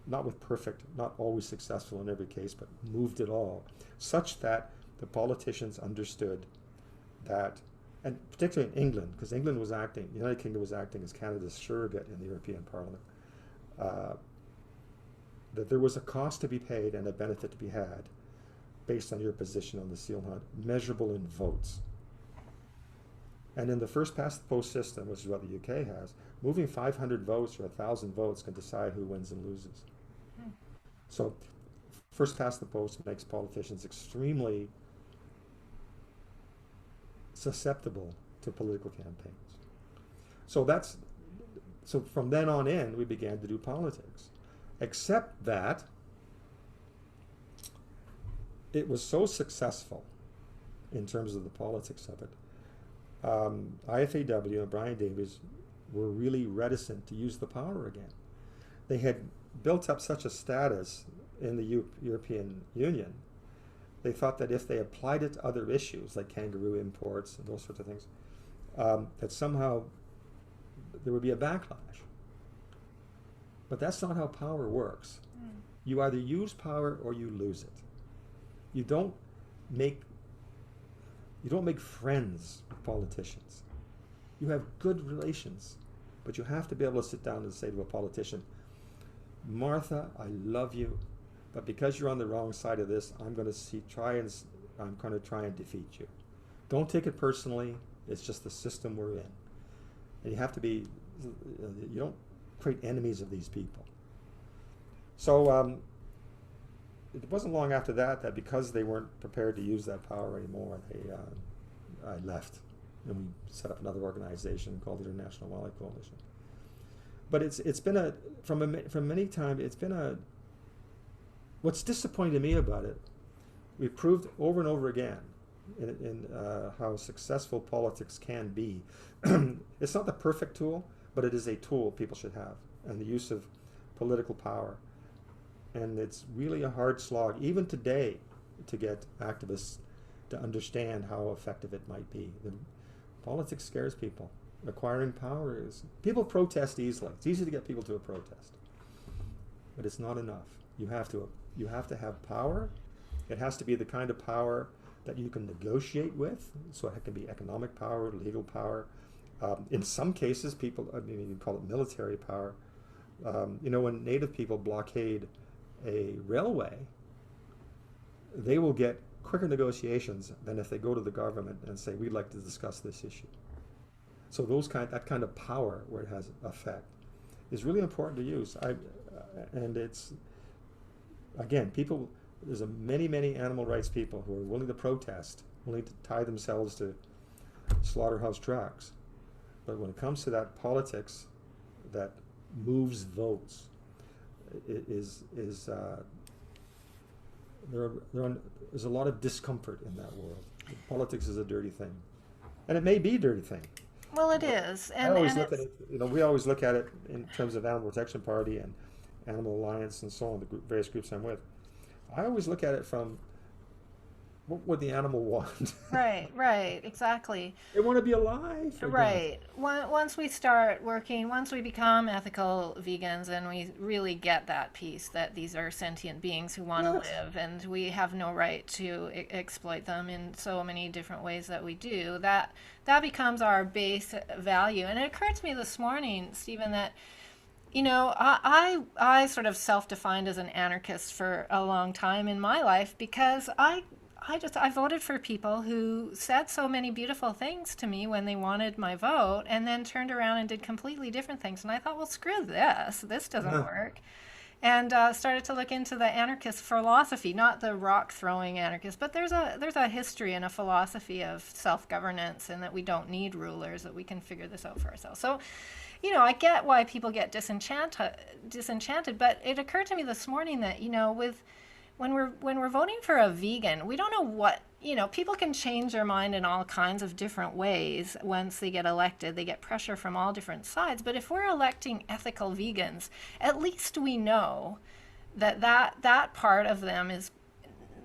Not with perfect, not always successful in every case, but moved it all, such that the politicians understood that, and particularly in England, because England was acting, the United Kingdom was acting as Canada's surrogate in the European Parliament, that there was a cost to be paid and a benefit to be had based on your position on the seal hunt, measurable in votes. And in the first past the post system, which is what the UK has, moving 500 votes or 1,000 votes can decide who wins and loses. So first past the post makes politicians extremely susceptible to political campaigns. So from then on in, we began to do politics, except that it was so successful in terms of the politics of it. IFAW and Brian Davies were really reticent to use the power again. They had built up such a status in the European Union. They thought that if they applied it to other issues like kangaroo imports and those sorts of things, that somehow there would be a backlash. But that's not how power works. You either use power or you lose it. You don't make friends with politicians. You have good relations, but you have to be able to sit down and say to a politician, Martha, I love you, but because you're on the wrong side of this, I'm going to try and defeat you. Don't take it personally. It's just the system we're in. And you have to be, you don't create enemies of these people. So it wasn't long after that because they weren't prepared to use that power anymore, I left. And we set up another organization called the International Wildlife Coalition. But it's been from many times, it's been what's disappointing to me about it, we've proved over and over again in how successful politics can be. It's not the perfect tool, but it is a tool people should have, and the use of political power. And it's really a hard slog, even today, to get activists to understand how effective it might be. Politics scares people. Acquiring power is, people protest easily. It's easy to get people to a protest, but it's not enough. You have to have power. It has to be the kind of power that you can negotiate with. So it can be economic power, legal power. In some cases, you call it military power. When Native people blockade a railway, they will get quicker negotiations than if they go to the government and say, we'd like to discuss this issue. So that kind of power where it has effect is really important to use. And it's, again, there's many animal rights people who are willing to protest, willing to tie themselves to slaughterhouse trucks. But when it comes to that politics that moves votes, there's a lot of discomfort in that world. Politics is a dirty thing, and it may be a dirty thing. Well, it is. I always look at it. We always look at it in terms of Animal Protection Party and Animal Alliance and so on, the various groups I'm with. I always look at it from, what would the animal want? Right, exactly. They want to be alive. Right. Once we start working, once we become ethical vegans and we really get that piece that these are sentient beings who want to live and we have no right to exploit them in so many different ways that we do, that becomes our base value. And it occurred to me this morning, Stephen, that You know, I sort of self-defined as an anarchist for a long time in my life because I voted for people who said so many beautiful things to me when they wanted my vote and then turned around and did completely different things. And I thought, well, screw this. This doesn't Yeah. work. And started to look into the anarchist philosophy, not the rock throwing anarchist, but there's a history and a philosophy of self governance, and that we don't need rulers, that we can figure this out for ourselves. So, you know, I get why people get disenchanted, but it occurred to me this morning that, you know, with when we're voting for a vegan, we don't know what, you know, people can change their mind in all kinds of different ways once they get elected. They get pressure from all different sides. But if we're electing ethical vegans, at least we know that part of them is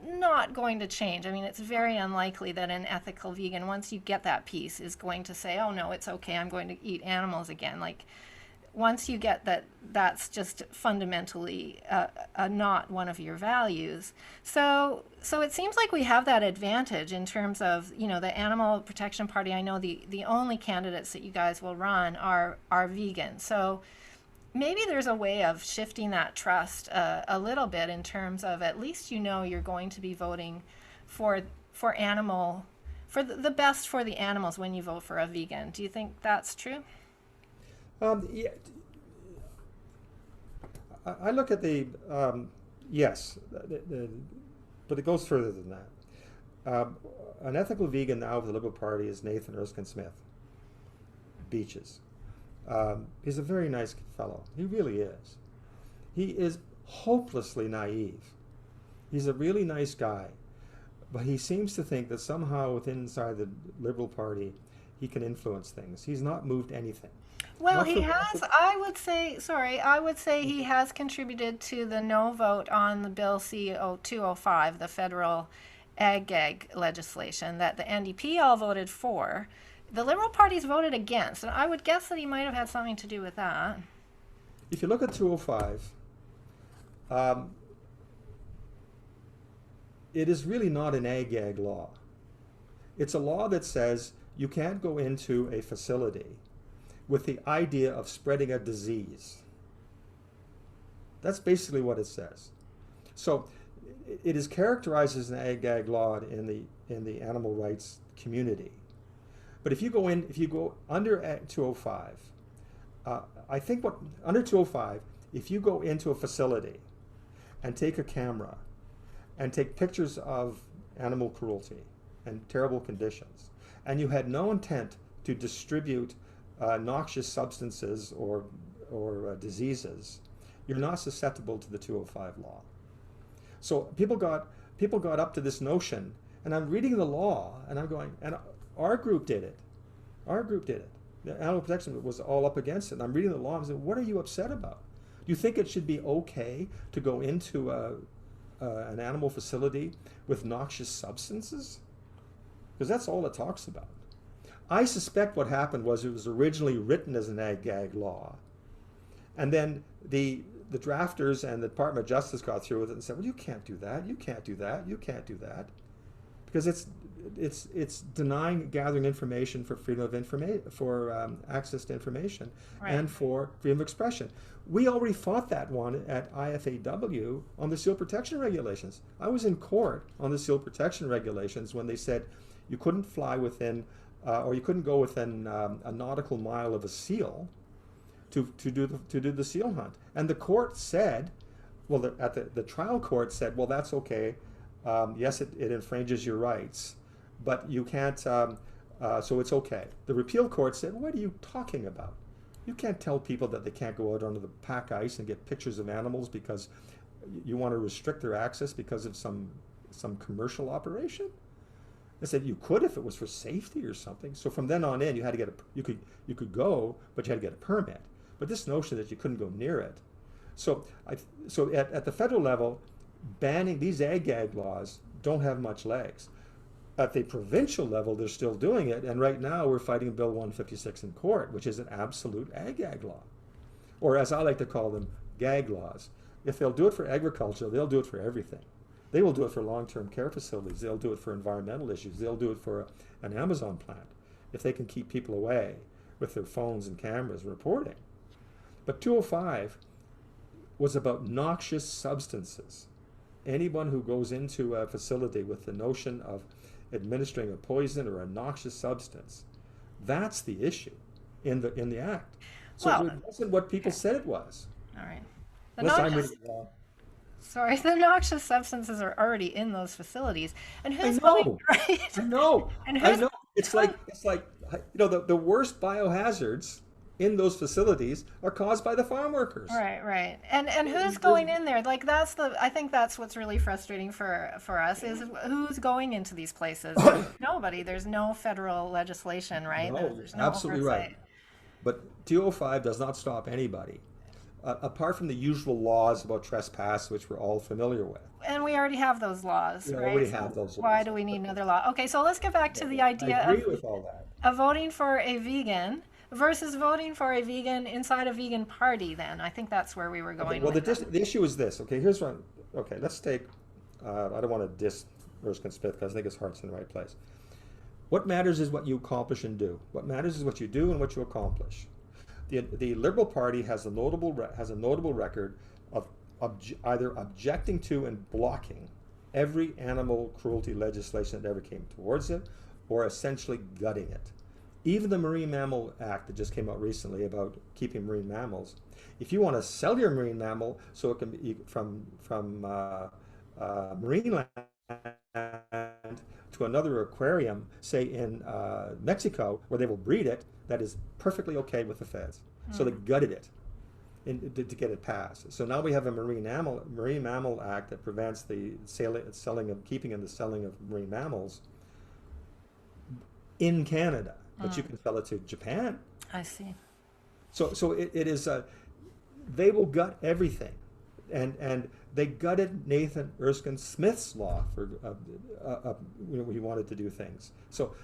not going to change. I mean, it's very unlikely that an ethical vegan, once you get that piece, is going to say, "Oh no, it's okay. I'm going to eat animals again." Like, once you get that, that's just fundamentally not one of your values. So it seems like we have that advantage in terms of, you know, the Animal Protection Party. I know the only candidates that you guys will run are vegan. So maybe there's a way of shifting that trust a little bit in terms of, at least you know you're going to be voting for for animal for the best for the animals when you vote for a vegan. Do you think that's true? Yeah, I look at the yes, but it goes further than that. Um, an ethical vegan now of the Liberal Party is Nathan Erskine Smith, Beaches. He's a very nice fellow. He really is. He is hopelessly naive. He's a really nice guy, but he seems to think that somehow within inside the Liberal Party he can influence things. He's not moved anything. Well, Not he for, has, I would say he has contributed to the no vote on the Bill C-205, the federal ag gag legislation that the NDP all voted for. The Liberal parties voted against, and I would guess that he might have had something to do with that. if you look at 205, um, it is really not an ag law. It's a law that says you can't go into a facility with the idea of spreading a disease. That's basically what it says. So it is characterized as an ag law in the animal rights community. But if you go under 205, I think what under 205, if you go into a facility and take a camera and take pictures of animal cruelty and terrible conditions, and you had no intent to distribute noxious substances or diseases, you're not susceptible to the 205 law. So people got up to this notion, and I'm reading the law, and I'm going, and our group did it. Our group did it. The animal protection was all up against it. And I'm reading the law and saying, what are you upset about? Do you think it should be okay to go into an animal facility with noxious substances? Because that's all it talks about. I suspect what happened was it was originally written as an ag-gag law, and then the drafters and the Department of Justice got through with it and said, well, you can't do that, you can't do that, you can't do that, because it's denying gathering information for freedom of information, for access to information, Right. and for freedom of expression. We already fought that one at IFAW on the seal protection regulations. I was in court on the seal protection regulations when they said you couldn't fly within, or you couldn't go within a nautical mile of a seal to do the seal hunt. And the court said, well, the trial court said, well, that's okay. Yes, it infringes your rights, but you can't, so it's okay. The repeal court said, what are you talking about? You can't tell people that they can't go out onto the pack ice and get pictures of animals because you want to restrict their access because of some commercial operation. They said you could if it was for safety or something. So from then on in, you had to get you could go, but you had to get a permit. But this notion that you couldn't go near it. So at the federal level, banning these ag-gag laws don't have much legs. At the provincial level, they're still doing it, and right now we're fighting Bill 156 in court, which is an absolute ag-gag law, or as I like to call them, gag laws. If they'll do it for agriculture, they'll do it for everything. They will do it for long-term care facilities. They'll do it for environmental issues. They'll do it for an Amazon plant if they can keep people away with their phones and cameras reporting. But 205 was about noxious substances. Anyone who goes into a facility with the notion of administering a poison or a noxious substance, that's the issue in the act. So Well, it wasn't what people okay. said it was. All right. The Unless I'm noxious, reading it wrong. sorry, the noxious substances are already in those facilities. And I who's going, know. right? I know. And I who's, know. It's like the worst biohazards in those facilities are caused by the farm workers. right, right. And who's There's going in there? Like that's the I think that's what's really frustrating for us is who's going into these places. Nobody. There's no federal legislation, right? no, you're There's no absolutely right. oversight. But 205 does not stop anybody, apart from the usual laws about trespass, which we're all familiar with. And we already have those laws, We right? already So have those why laws. do we need another law? Okay, so let's get back to the I idea agree with all that. of voting for a vegan versus voting for a vegan inside a vegan party then. I think that's where we were Okay, going well, with that. the issue is this. Okay, here's one. Okay, let's take. I don't want to diss Erskine Smith because I think his heart's in the right place. What matters is what you accomplish and do. What matters is what you do and what you accomplish. The Liberal Party has a notable record of either objecting to and blocking every animal cruelty legislation that ever came towards it, or essentially gutting it. Even the Marine Mammal Act that just came out recently about keeping marine mammals, if you want to sell your marine mammal so it can be from marine land to another aquarium, say in Mexico, where they will breed it, that is perfectly okay with the feds. So they gutted it to get it passed. So now we have a Marine Mammal Act that prevents the selling of keeping and the selling of marine mammals in Canada, but you can sell it to Japan. I see. So it is they will gut everything, and they gutted Nathan Erskine Smith's law for he wanted to do things. So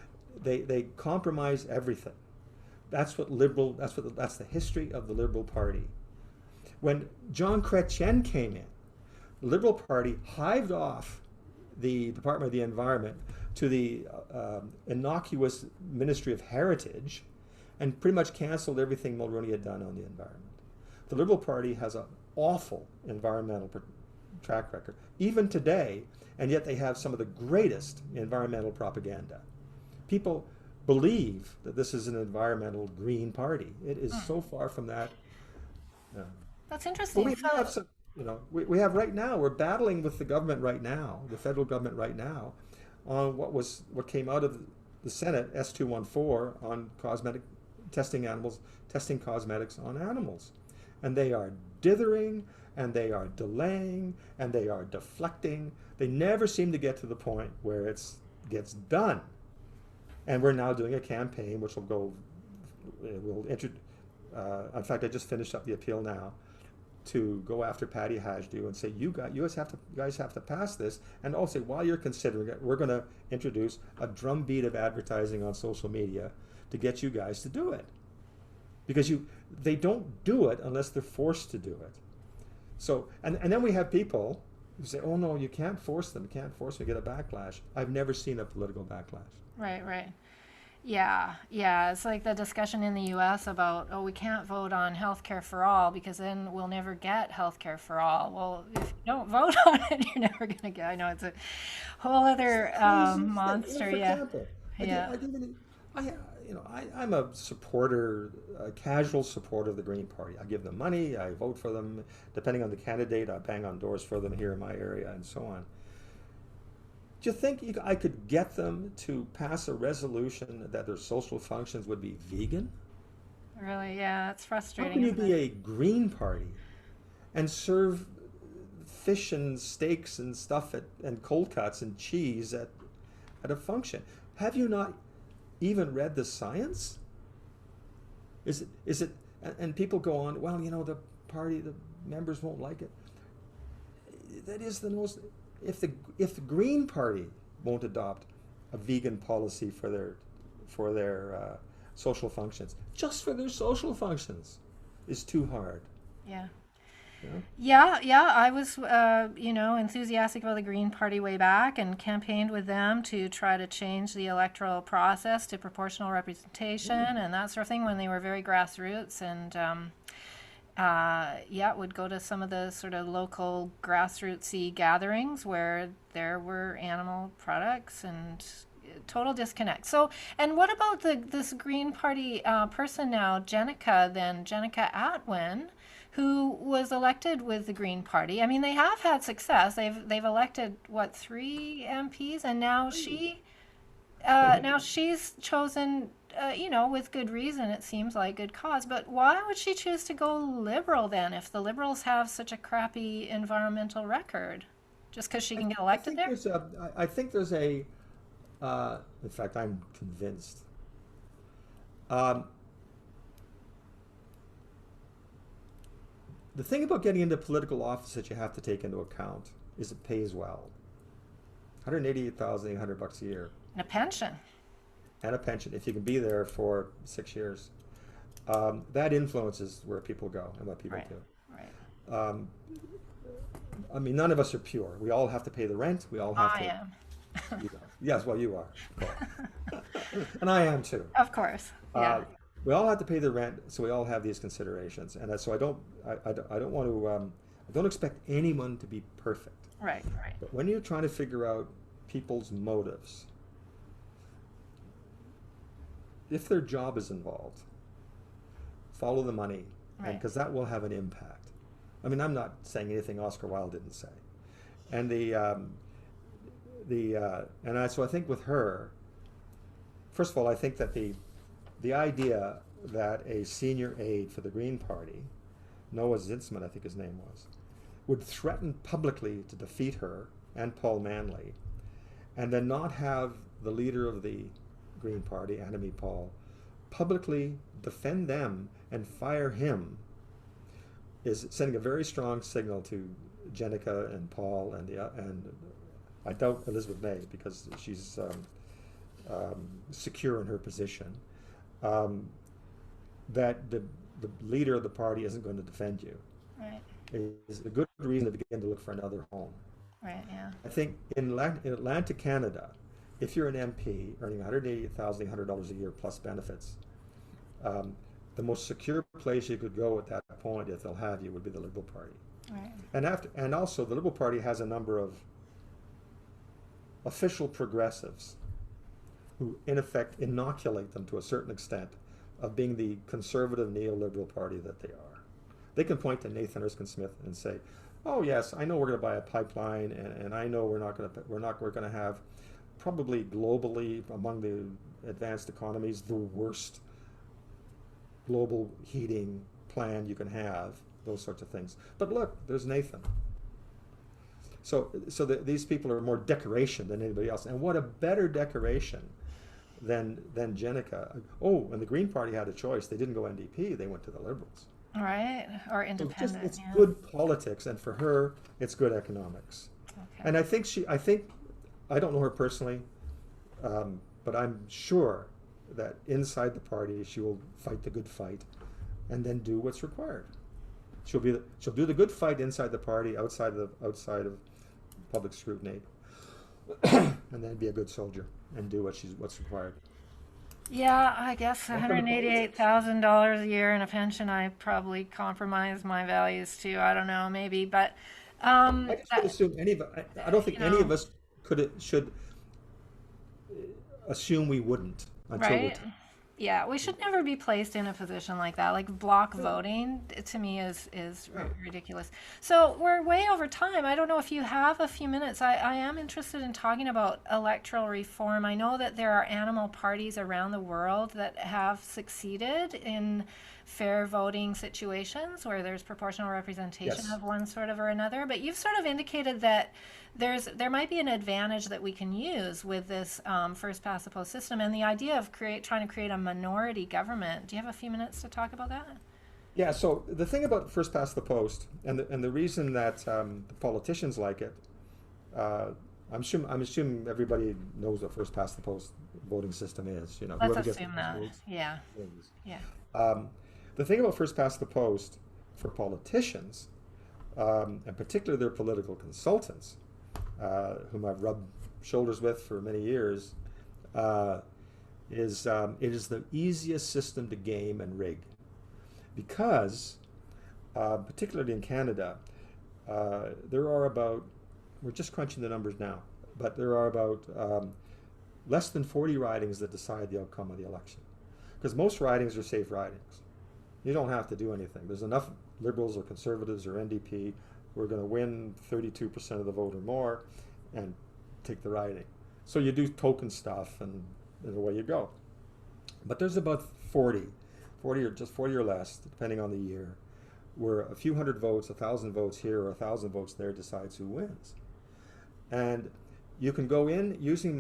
they compromise everything. That's the history of the Liberal Party. When John Chrétien came in, the Liberal Party hived off the Department of the Environment to the innocuous Ministry of Heritage and pretty much canceled everything Mulroney had done on the environment. The Liberal Party has an awful environmental track record, even today, and yet they have some of the greatest environmental propaganda. People believe that this is an environmental green party. It is so far from that. Uh, That's but interesting. we So, have some, we have right now, we're battling with the government right now, the federal government right now, on what came out of the Senate, S214, on testing cosmetics on animals. And they are dithering, and they are delaying, and they are deflecting. They never seem to get to the point where it gets done. And we're now doing a campaign which in fact, I just finished up the appeal now, to go after Patty Hajdu and say, you guys have to pass this, and also while you're considering it, we're going to introduce a drumbeat of advertising on social media to get you guys to do it, because they don't do it unless they're forced to do it. So and then we have people who say, oh no, you can't force them, get a backlash. I've never seen a political backlash. right, right. Yeah, yeah. It's like the discussion in the US about, oh, we can't vote on healthcare for all because then we'll never get healthcare for all. Well, if you don't vote on it, you're never going to get. I know it's a whole other Crazy monster. For Yeah, example, yeah. I'm a supporter, a casual supporter of the Green Party. I give them money, I vote for them. Depending on the candidate, I bang on doors for them here in my area and so on. Do you think I could get them to pass a resolution that their social functions would be vegan? Really, yeah. It's How frustrating, can you isn't be it? a Green Party and serve fish and steaks and stuff and cold cuts and cheese at a function? Have you not even read the science? Is it and people go on, well, the members won't like it. That is the most, if the Green Party won't adopt a vegan policy for their social functions, just for their social functions, is too hard. Yeah. You know? Yeah, yeah. I was, enthusiastic about the Green Party way back and campaigned with them to try to change the electoral process to proportional representation and that sort of thing when they were very grassroots. And yeah, would go to some of the sort of local grassrootsy gatherings where there were animal products and total disconnect. So, and what about this Green Party person now, Jenica Atwin, who was elected with the Green Party? I mean, they have had success. They've elected what, 3 MPs, and now she's chosen, with good reason, it seems like good cause. But why would she choose to go liberal then if the liberals have such a crappy environmental record? Just because she can get elected there? I think there's a, in fact, I'm convinced. Um, the thing about getting into political office that you have to take into account is it pays well. $188,800 a year. And a pension. And a pension if you can be there for 6 years. That influences where people go and what people Right. do. Right. Um, I mean, none of us are pure. We all have to pay the rent. We all have I to. am. You know. Yes, well, you are. Of course. And I am too. Of course. Yeah. We all have to pay the rent, so we all have these considerations. And so I don't want to, I don't expect anyone to be perfect. Right. Right. But when you're trying to figure out people's motives, if their job is involved, follow the money, Right. because that will have an impact. I mean, I'm not saying anything Oscar Wilde didn't say. And so I think with her, first of all, I think that the idea that a senior aide for the Green Party, Noah Zinsman, I think his name was, would threaten publicly to defeat her and Paul Manley, and then not have the leader of the Green Party, Annamie Paul, publicly defend them and fire him, is sending a very strong signal to Jenica and Paul and I doubt Elizabeth May, because she's secure in her position, that the leader of the party isn't going to defend you. Right. Is a good reason to begin to look for another home. Right. Yeah. I think in Atlantic Canada, if you're an MP earning $188,800 a year plus benefits, the most secure place you could go at that point, if they'll have you, would be the Liberal Party. Right. And also the Liberal Party has a number of official progressives who in effect inoculate them to a certain extent of being the conservative neoliberal party that they are. They can point to Nathan Erskine Smith and say, oh yes, I know we're going to buy a pipeline, and I know we're going to have probably globally among the advanced economies the worst global heating plan you can have, those sorts of things. But look, there's Nathan. So these people are more decoration than anybody else. And what a better decoration than Jenica. Oh, and the Green Party had a choice. They didn't go NDP, they went to the Liberals. Right. Or So independent. it's Yeah. good politics, and for her, it's good economics. Okay. And I think, I don't know her personally, but I'm sure that inside the party she will fight the good fight, and then do what's required. She'll do the good fight inside the party, outside of public scrutiny, and then be a good soldier and do what's required. Yeah, I guess Welcome to politics. $188,000 a year in a pension, I probably compromise my values too. I don't know, maybe, but I just would assume I don't think you any know, of us should assume we wouldn't until we're. right? Yeah, we should never be placed in a position like that. Like block voting, to me is Right. ridiculous. So we're way over time. I don't know if you have a few minutes. I am interested in talking about electoral reform. I know that there are animal parties around the world that have succeeded in fair voting situations where there's proportional representation Yes. of one sort of or another. But you've sort of indicated that there might be an advantage that we can use with this first past the post system, and the idea of trying to create a minority government. Do you have a few minutes to talk about that? Yeah. So the thing about first past the post, and the reason that the politicians like it, I'm assuming everybody knows what first past the post voting system is. You know, Let's whoever gets the assume most that. votes Yeah, wins. yeah. The thing about first past the post for politicians, and particularly their political consultants, whom I've rubbed shoulders with for many years, is it is the easiest system to game and rig, because particularly in Canada, there are about, we're just crunching the numbers now, but there are about less than 40 ridings that decide the outcome of the election. Because most ridings are safe ridings. You don't have to do anything. There's enough Liberals or Conservatives or NDP who are going to win 32% of the vote or more and take the riding. So you do token stuff and away you go. But there's about 40 or just 40 or less, depending on the year, where a few hundred votes, 1,000 votes here or 1,000 votes there decides who wins. And you can go in using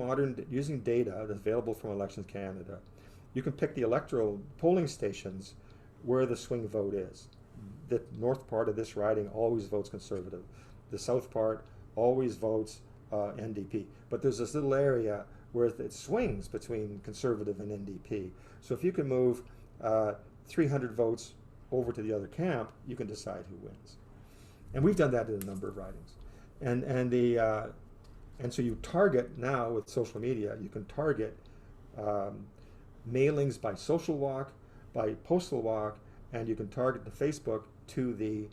data that's available from Elections Canada. You can pick the electoral polling stations where the swing vote is. The north part of this riding always votes Conservative. The south part always votes NDP. But there's this little area where it swings between Conservative and NDP. So if you can move 300 votes over to the other camp, you can decide who wins. And we've done that in a number of ridings. And so you target now with social media, you can target mailings by social walk, by postal walk, and you can target the Facebook to the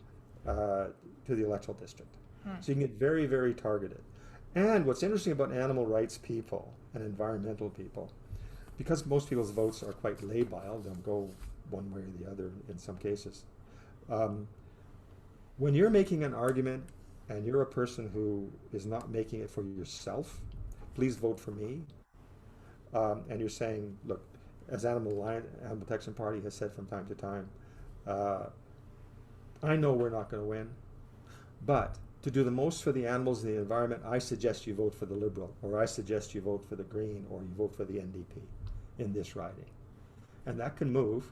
electoral district. So you can get very, very targeted. And what's interesting about animal rights people and environmental people, because most people's votes are quite labile, they'll go one way or the other in some cases. When you're making an argument and you're a person who is not making it for yourself, please vote for me, and you're saying, look, as Animal Protection Party has said from time to time, I know we're not going to win, but to do the most for the animals and the environment, I suggest you vote for the Liberal, or I suggest you vote for the Green, or you vote for the NDP in this riding. And that can move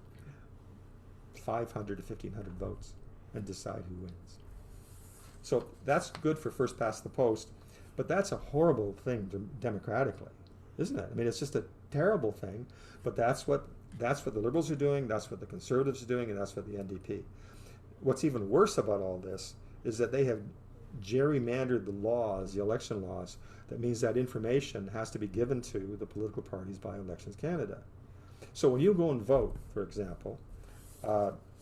500 to 1,500 votes and decide who wins. So that's good for first past the post, but that's a horrible thing democratically, isn't it? I mean, it's just a terrible thing, but that's what the Liberals are doing, that's what the Conservatives are doing, and that's what the NDP. What's even worse about all this is that they have gerrymandered the laws, the election laws. That means that information has to be given to the political parties by Elections Canada. So when you go and vote, for example,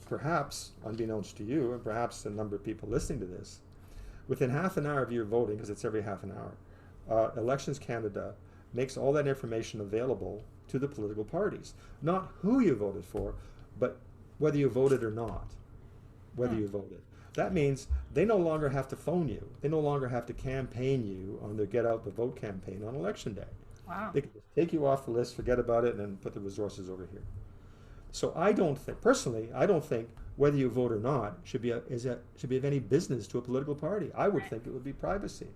perhaps unbeknownst to you, and perhaps a number of people listening to this, within half an hour of your voting, because it's every half an hour, Elections Canada makes all that information available to the political parties. Not who you voted for, but whether you voted or not. Whether you voted. That means they no longer have to phone you. They no longer have to campaign you on their Get Out the Vote campaign on election day. Wow. They can just take you off the list, forget about it, and then put the resources over here. So I don't think, personally, I don't think whether you vote or not should be of any business to a political party. I would think it would be privacy.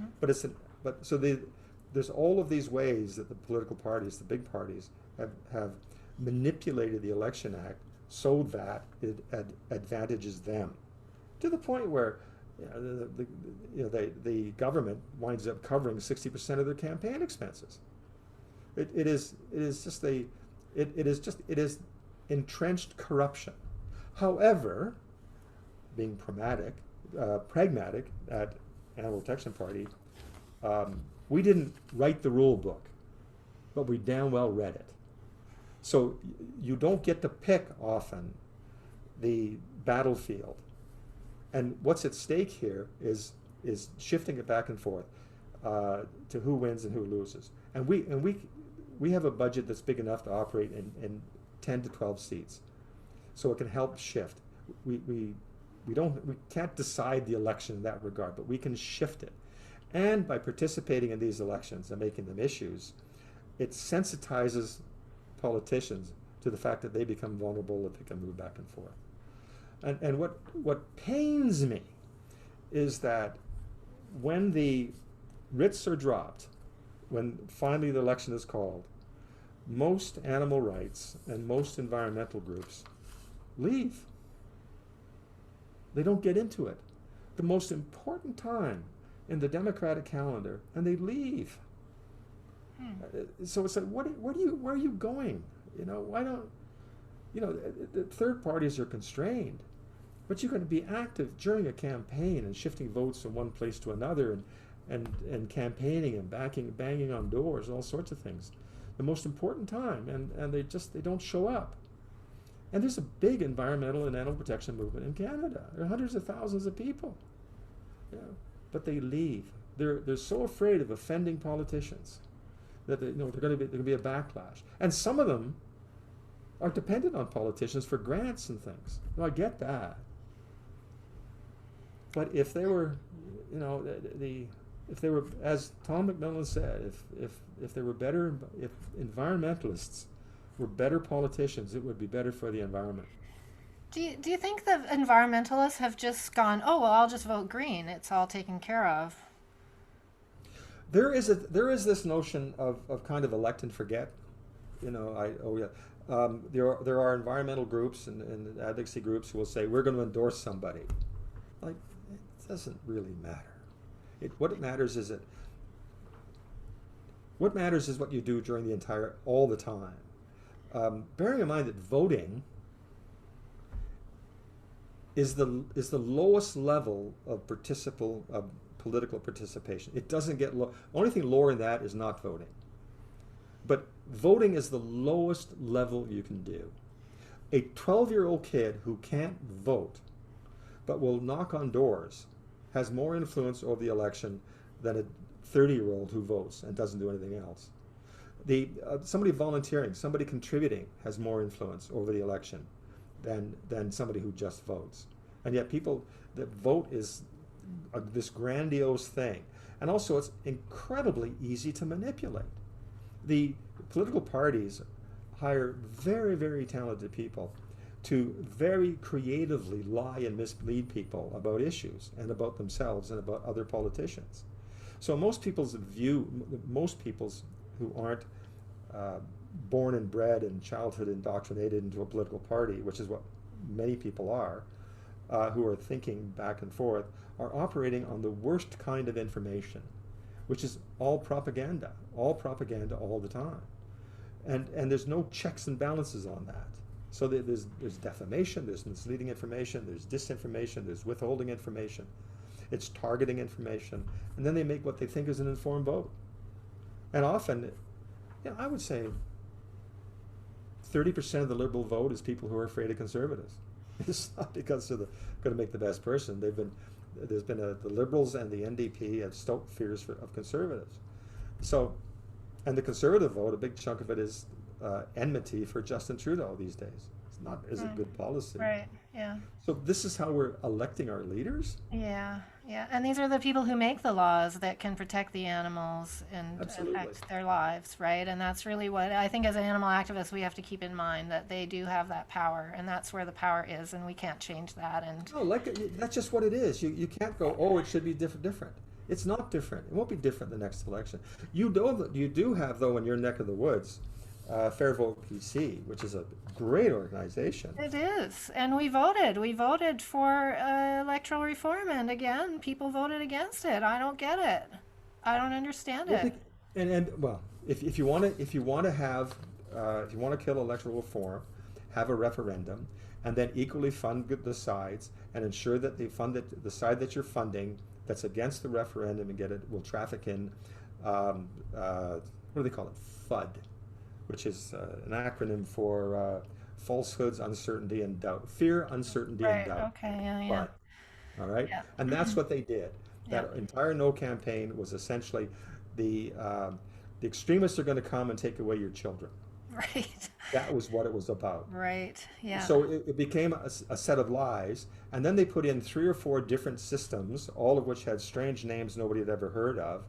Mm-hmm. There's all of these ways that the political parties, the big parties, have manipulated the Election Act so that it advantages them, to the point where the government winds up covering 60% of their campaign expenses. It is entrenched corruption. However, being pragmatic at Animal Protection Party, we didn't write the rule book, but we damn well read it. So you don't get to pick often the battlefield. And what's at stake here is shifting it back and forth to who wins and who loses. And we have a budget that's big enough to operate in 10 to 12 seats, so it can help shift. We can't decide the election in that regard, but we can shift it. And by participating in these elections and making them issues, it sensitizes politicians to the fact that they become vulnerable if they can move back and forth. And what pains me is that when the writs are dropped, when finally the election is called, most animal rights and most environmental groups leave. They don't get into it. The most important time in the democratic calendar, and they leave. So it's like, where are you going? Why don't, the third parties are constrained, but you're going to be active during a campaign and shifting votes from one place to another and campaigning and banging on doors, all sorts of things. The most important time, and they don't show up. And there's a big environmental and animal protection movement in Canada. There are hundreds of thousands of people. You know, but they leave. They're so afraid of offending politicians that they're going to be a backlash. And some of them are dependent on politicians for grants and things. No, I get that. But if they were, you know, if they were, as Tom McMillan said, if they were better, if environmentalists were better politicians, it would be better for the environment. Do you think the environmentalists have just gone, oh, well, I'll just vote green. It's all taken care of. There is this notion of kind of elect and forget. You know, there are environmental groups and advocacy groups who will say we're going to endorse somebody. Like, it doesn't really matter. What matters is what you do during all the time. Bearing in mind that voting is the lowest level of political participation. It doesn't get low. Only thing lower than that is not voting. But voting is the lowest level you can do. A 12-year-old kid who can't vote but will knock on doors has more influence over the election than a 30-year-old who votes and doesn't do anything else. Somebody volunteering, somebody contributing has more influence over the election than somebody who just votes. And yet the vote is this grandiose thing. And also it's incredibly easy to manipulate. The political parties hire very, very talented people to very creatively lie and mislead people about issues and about themselves and about other politicians. So most people's who aren't born and bred and childhood indoctrinated into a political party, which is what many people are, who are thinking back and forth, are operating on the worst kind of information, which is all propaganda all the time. And there's no checks and balances on that. So there's defamation, there's misleading information, there's disinformation, there's withholding information, it's targeting information, and then they make what they think is an informed vote. And often, I would say 30% of the Liberal vote is people who are afraid of Conservatives. It's not because they're going to make the best person. The Liberals and the NDP have stoked fears of Conservatives. So, and the Conservative vote, a big chunk of it is enmity for Justin Trudeau these days. It's not as a good policy. Right, yeah. So this is how we're electing our leaders? Yeah, yeah. And these are the people who make the laws that can protect the animals and Absolutely. affect their lives, right? And that's really what I think as an animal activist we have to keep in mind, that they do have that power, and that's where the power is, and we can't change that. And No, that's just what it is. You can't go, oh, it should be different. It's not different. It won't be different the next election. You do have, though, in your neck of the woods, Fair Vote PC, which is a great organization. it is. And we voted. We voted for electoral reform, and again, people voted against it. I don't get it. I don't understand it. Well, if you want to kill electoral reform, have a referendum, and then equally fund the sides, and ensure that they fund the side that you're funding that's against the referendum and will traffic in what do they call it? FUD, which is an acronym for falsehoods, uncertainty, and doubt. Fear, uncertainty, and doubt. Okay, yeah. FUD. All right? Yeah. And that's what they did. That Yeah. entire no campaign was essentially the extremists are going to come and take away your children. Right. That was what it was about. Right. Yeah. So it became a set of lies, and then they put in 3 or 4 different systems, all of which had strange names nobody had ever heard of,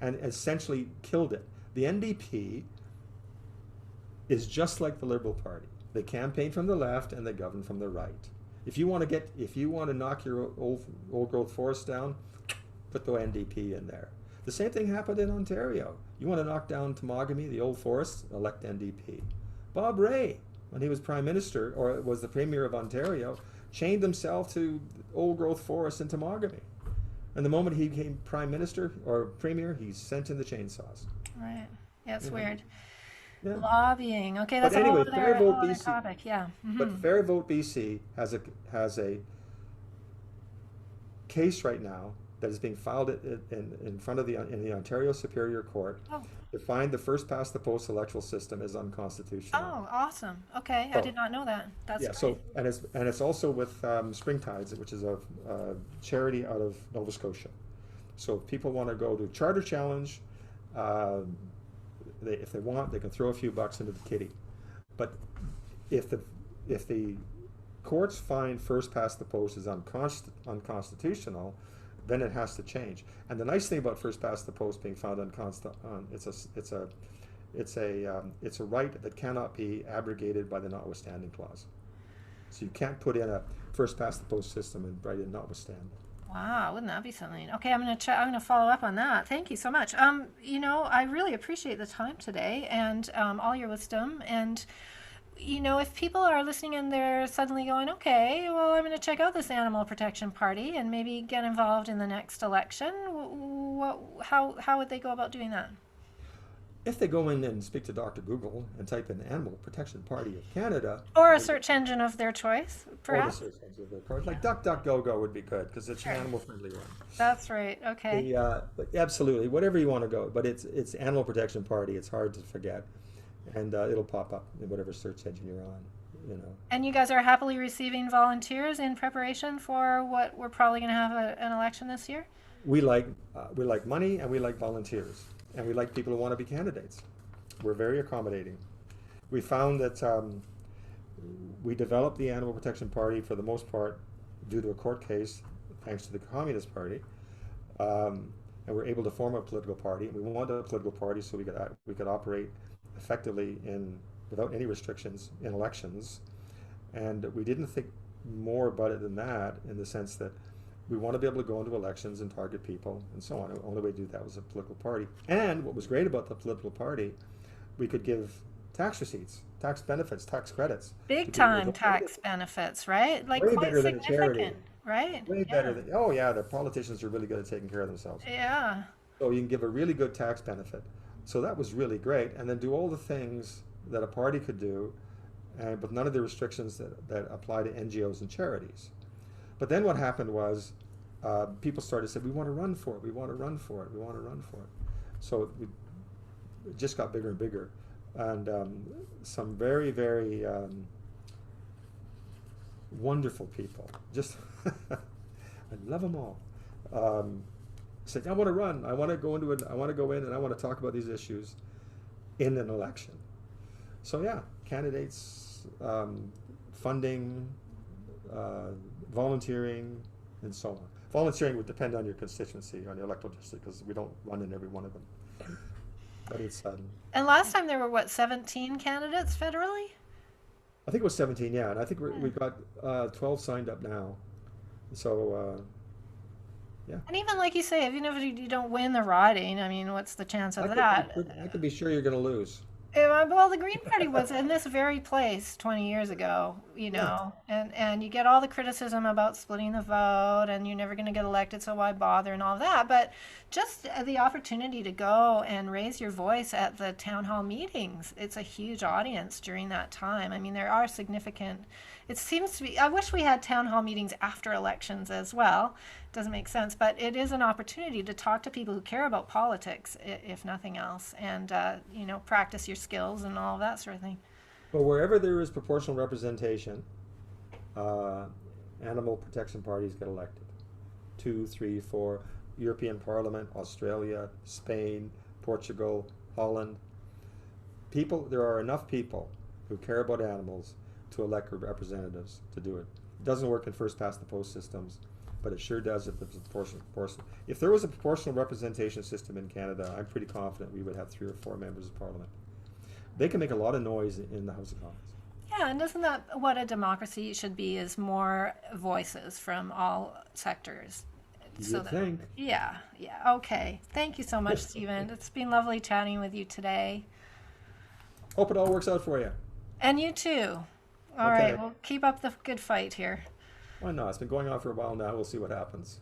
and essentially killed it. The NDP is just like the Liberal Party. They campaign from the left and they govern from the right. If you want to knock your old growth forest down, put the NDP in there. The same thing happened in Ontario. You want to knock down Temagami, the old forest, elect NDP. Bob Rae, when he was Prime Minister, or was the Premier of Ontario, chained himself to old growth forests in Temagami. And the moment he became Prime Minister or Premier, he sent in the chainsaws. Right. Yeah, it's weird. Yeah. Lobbying. Okay, But that's anyway, a Fair whole Vote other BC. topic. Yeah. But Fair Vote BC has a case right now that is being filed in front of in the Ontario Superior Court Oh, to find the first past the post electoral system is unconstitutional. oh, awesome. Okay, I So, did not know that. That's yeah, great. so and it's also with Springtides, which is a charity out of Nova Scotia. So if people want to go to Charter Challenge, uh, if they want, they can throw a few bucks into the kitty. But if the courts find first past the post is unconstitutional, then it has to change. And the nice thing about first past the post being found unconstitutional, it's a right that cannot be abrogated by the notwithstanding clause. So you can't put in a first past the post system and write in notwithstanding. Wow, wouldn't that be something? Okay, I'm gonna follow up on that. Thank you so much. I really appreciate the time today and all your wisdom. And if people are listening and they're suddenly going, okay, well, I'm gonna check out this animal protection party and maybe get involved in the next election. How would they go about doing that? If they go in and speak to Dr. Google and type in Animal Protection Party of Canada, Or a search engine of their choice, or the perhaps. search engine of their card, like DuckDuckGo would be good because it's Sure. an animal friendly one. That's right. Okay. But absolutely, whatever you want to go, but it's Animal Protection Party. It's hard to forget, and it'll pop up in whatever search engine you're on. And you guys are happily receiving volunteers in preparation for what we're probably going to have an election this year? We like money, and we like volunteers, and we like people who want to be candidates. We're very accommodating. We found that we developed the Animal Protection Party for the most part due to a court case, thanks to the Communist Party, and we're able to form a political party. We wanted a political party so we could operate effectively without any restrictions in elections, and we didn't think more about it than that, in the sense that we want to be able to go into elections and target people and so on. The only way to do that was a political party. And what was great about the political party, we could give tax receipts, tax benefits, tax credits. Big time tax benefits, right? Like Way quite better than a charity. significant, right? Way better than, oh yeah, the politicians are really good at taking care of themselves. Yeah. So you can give a really good tax benefit. So that was really great. And then do all the things that a party could do, but none of the restrictions that apply to NGOs and charities. But then what happened was people started to say, we want to run for it, we want to run for it, we want to run for it. So it just got bigger and bigger. And some very, very wonderful people, just, I love them all, said, I want to run, I want to go into it, I want to go in and I want to talk about these issues in an election. So yeah, candidates, funding, volunteering, and so on. Volunteering would depend on your constituency, on your electoral district, because we don't run in every one of them. But it's, And last time there were, what, 17 candidates federally? I think it was 17, yeah, and I think we got 12 signed up now. So, yeah. And even like you say, even if you don't win the riding, I mean, what's the chance of that? I could be sure you're going to lose. Well, the Green Party was in this very place 20 years ago, and you get all the criticism about splitting the vote and you're never going to get elected, so why bother and all of that. But just the opportunity to go and raise your voice at the town hall meetings, it's a huge audience during that time. I mean, there are significant, it seems to be, I wish we had town hall meetings after elections as well. Doesn't make sense, but it is an opportunity to talk to people who care about politics, if nothing else, and practice your skills and all of that sort of thing. But wherever there is proportional representation, animal protection parties get elected. 2, 3, 4, European Parliament, Australia, Spain, Portugal, Holland. There are enough people who care about animals to elect representatives to do it. It doesn't work in first past the post systems, but it sure does if there's a proportional. If there was a proportional representation system in Canada, I'm pretty confident we would have 3 or 4 members of Parliament. They can make a lot of noise in the House of Commons. Yeah, and isn't that what a democracy should be, is more voices from all sectors? You think. Yeah, okay. Thank you so much, Stephen. It's been lovely chatting with you today. Hope it all works out for you. And you too. All right, well, keep up the good fight here. Why not? It's been going on for a while now. We'll see what happens.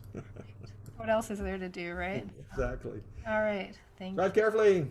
What else is there to do, right? Exactly. All right, thank you. Drive carefully.